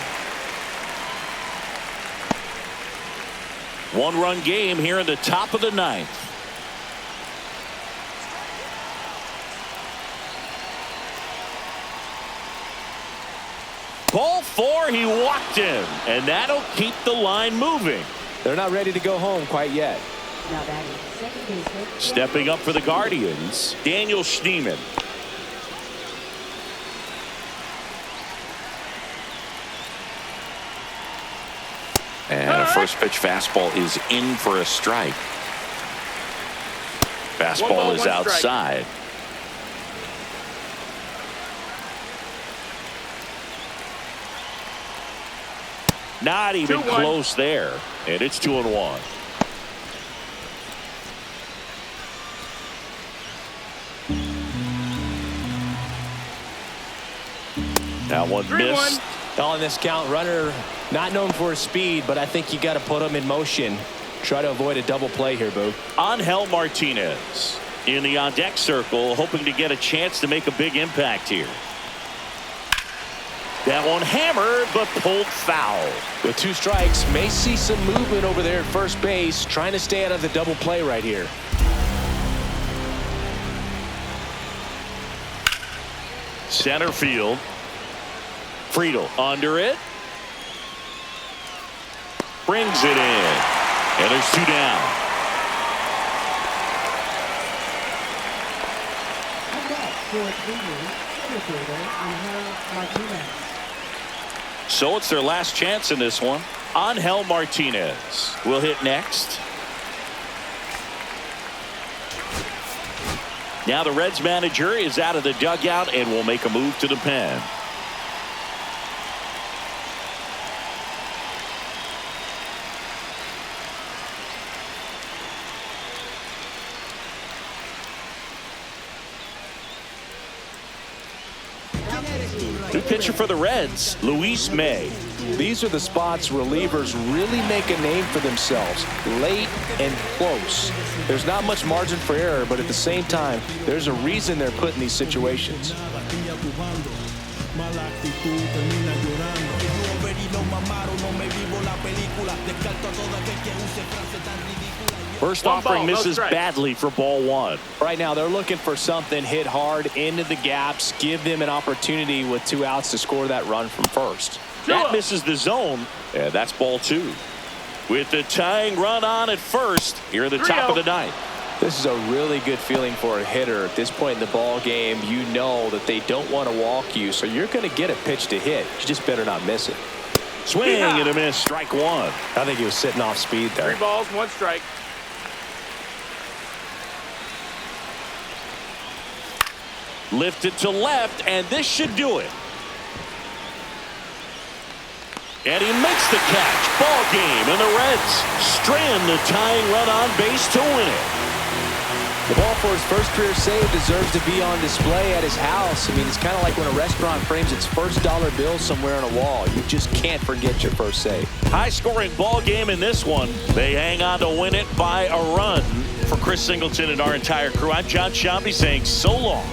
1-run game here in the top of the 9th. Ball 4, he walked him, and that'll keep the line moving. They're not ready to go home quite yet. Now batting second baseman. Stepping up for the Guardians, Daniel Schneemann. And a first pitch fastball is in for a strike. Fastball is outside. Not even close there. And it's 2-1. That one missed. On this count, runner not known for his speed, but I think you got to put him in motion. Try to avoid a double play here, Boo. Angel Martinez in the on-deck circle, hoping to get a chance to make a big impact here. That one hammered, but pulled foul. With 2 strikes, may see some movement over there at first base, trying to stay out of the double play right here. Center field. Friedel under it. Brings it in. And there's 2 down. And that's for Cleveland, center fielder Angel Martinez. So it's their last chance in this one. Angel Martinez will hit next. Now the Reds manager is out of the dugout and will make a move to the pen. New pitcher for the Reds, Luis May. These are the spots relievers really make a name for themselves, late and close. There's not much margin for error, but at the same time, there's a reason they're put in these situations. First offering misses badly for ball 1. Right now, they're looking for something hit hard into the gaps, give them an opportunity with 2 outs to score that run from first. That misses the zone, and that's ball 2. with the tying run on at first here in the top of the ninth. This is a really good feeling for a hitter at this point in the ball game. You know that they don't want to walk you, so you're going to get a pitch to hit. You just better not miss it. Swing and a miss, strike one. I think he was sitting off speed there. 3 balls, 1 strike. Lifted to left, and this should do it. And he makes the catch. Ball game, and the Reds strand the tying run on base to win it. The ball for his first career save deserves to be on display at his house. I mean, it's kind of like when a restaurant frames its first dollar bill somewhere on a wall. You just can't forget your first save. High-scoring ball game in this one. They hang on to win it by a run. For Chris Singleton and our entire crew, I'm John Sciambi saying so long.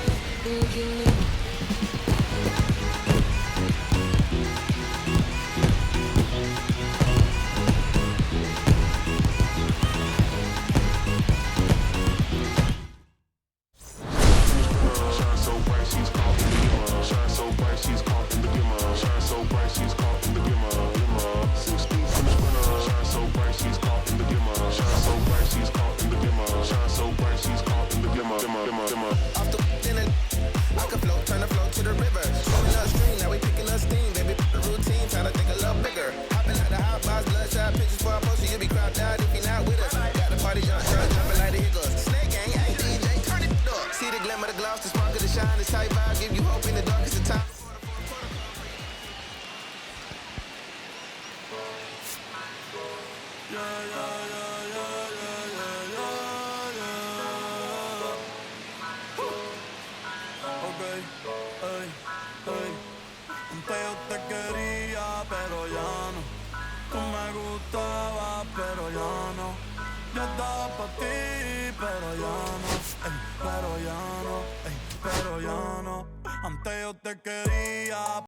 Antes yo te quería, pero ya no. Tú me gustabas, pero ya no. Yo estaba pa' ti, pero ya no. Pero ya no, pero ya no. Antes yo te quería.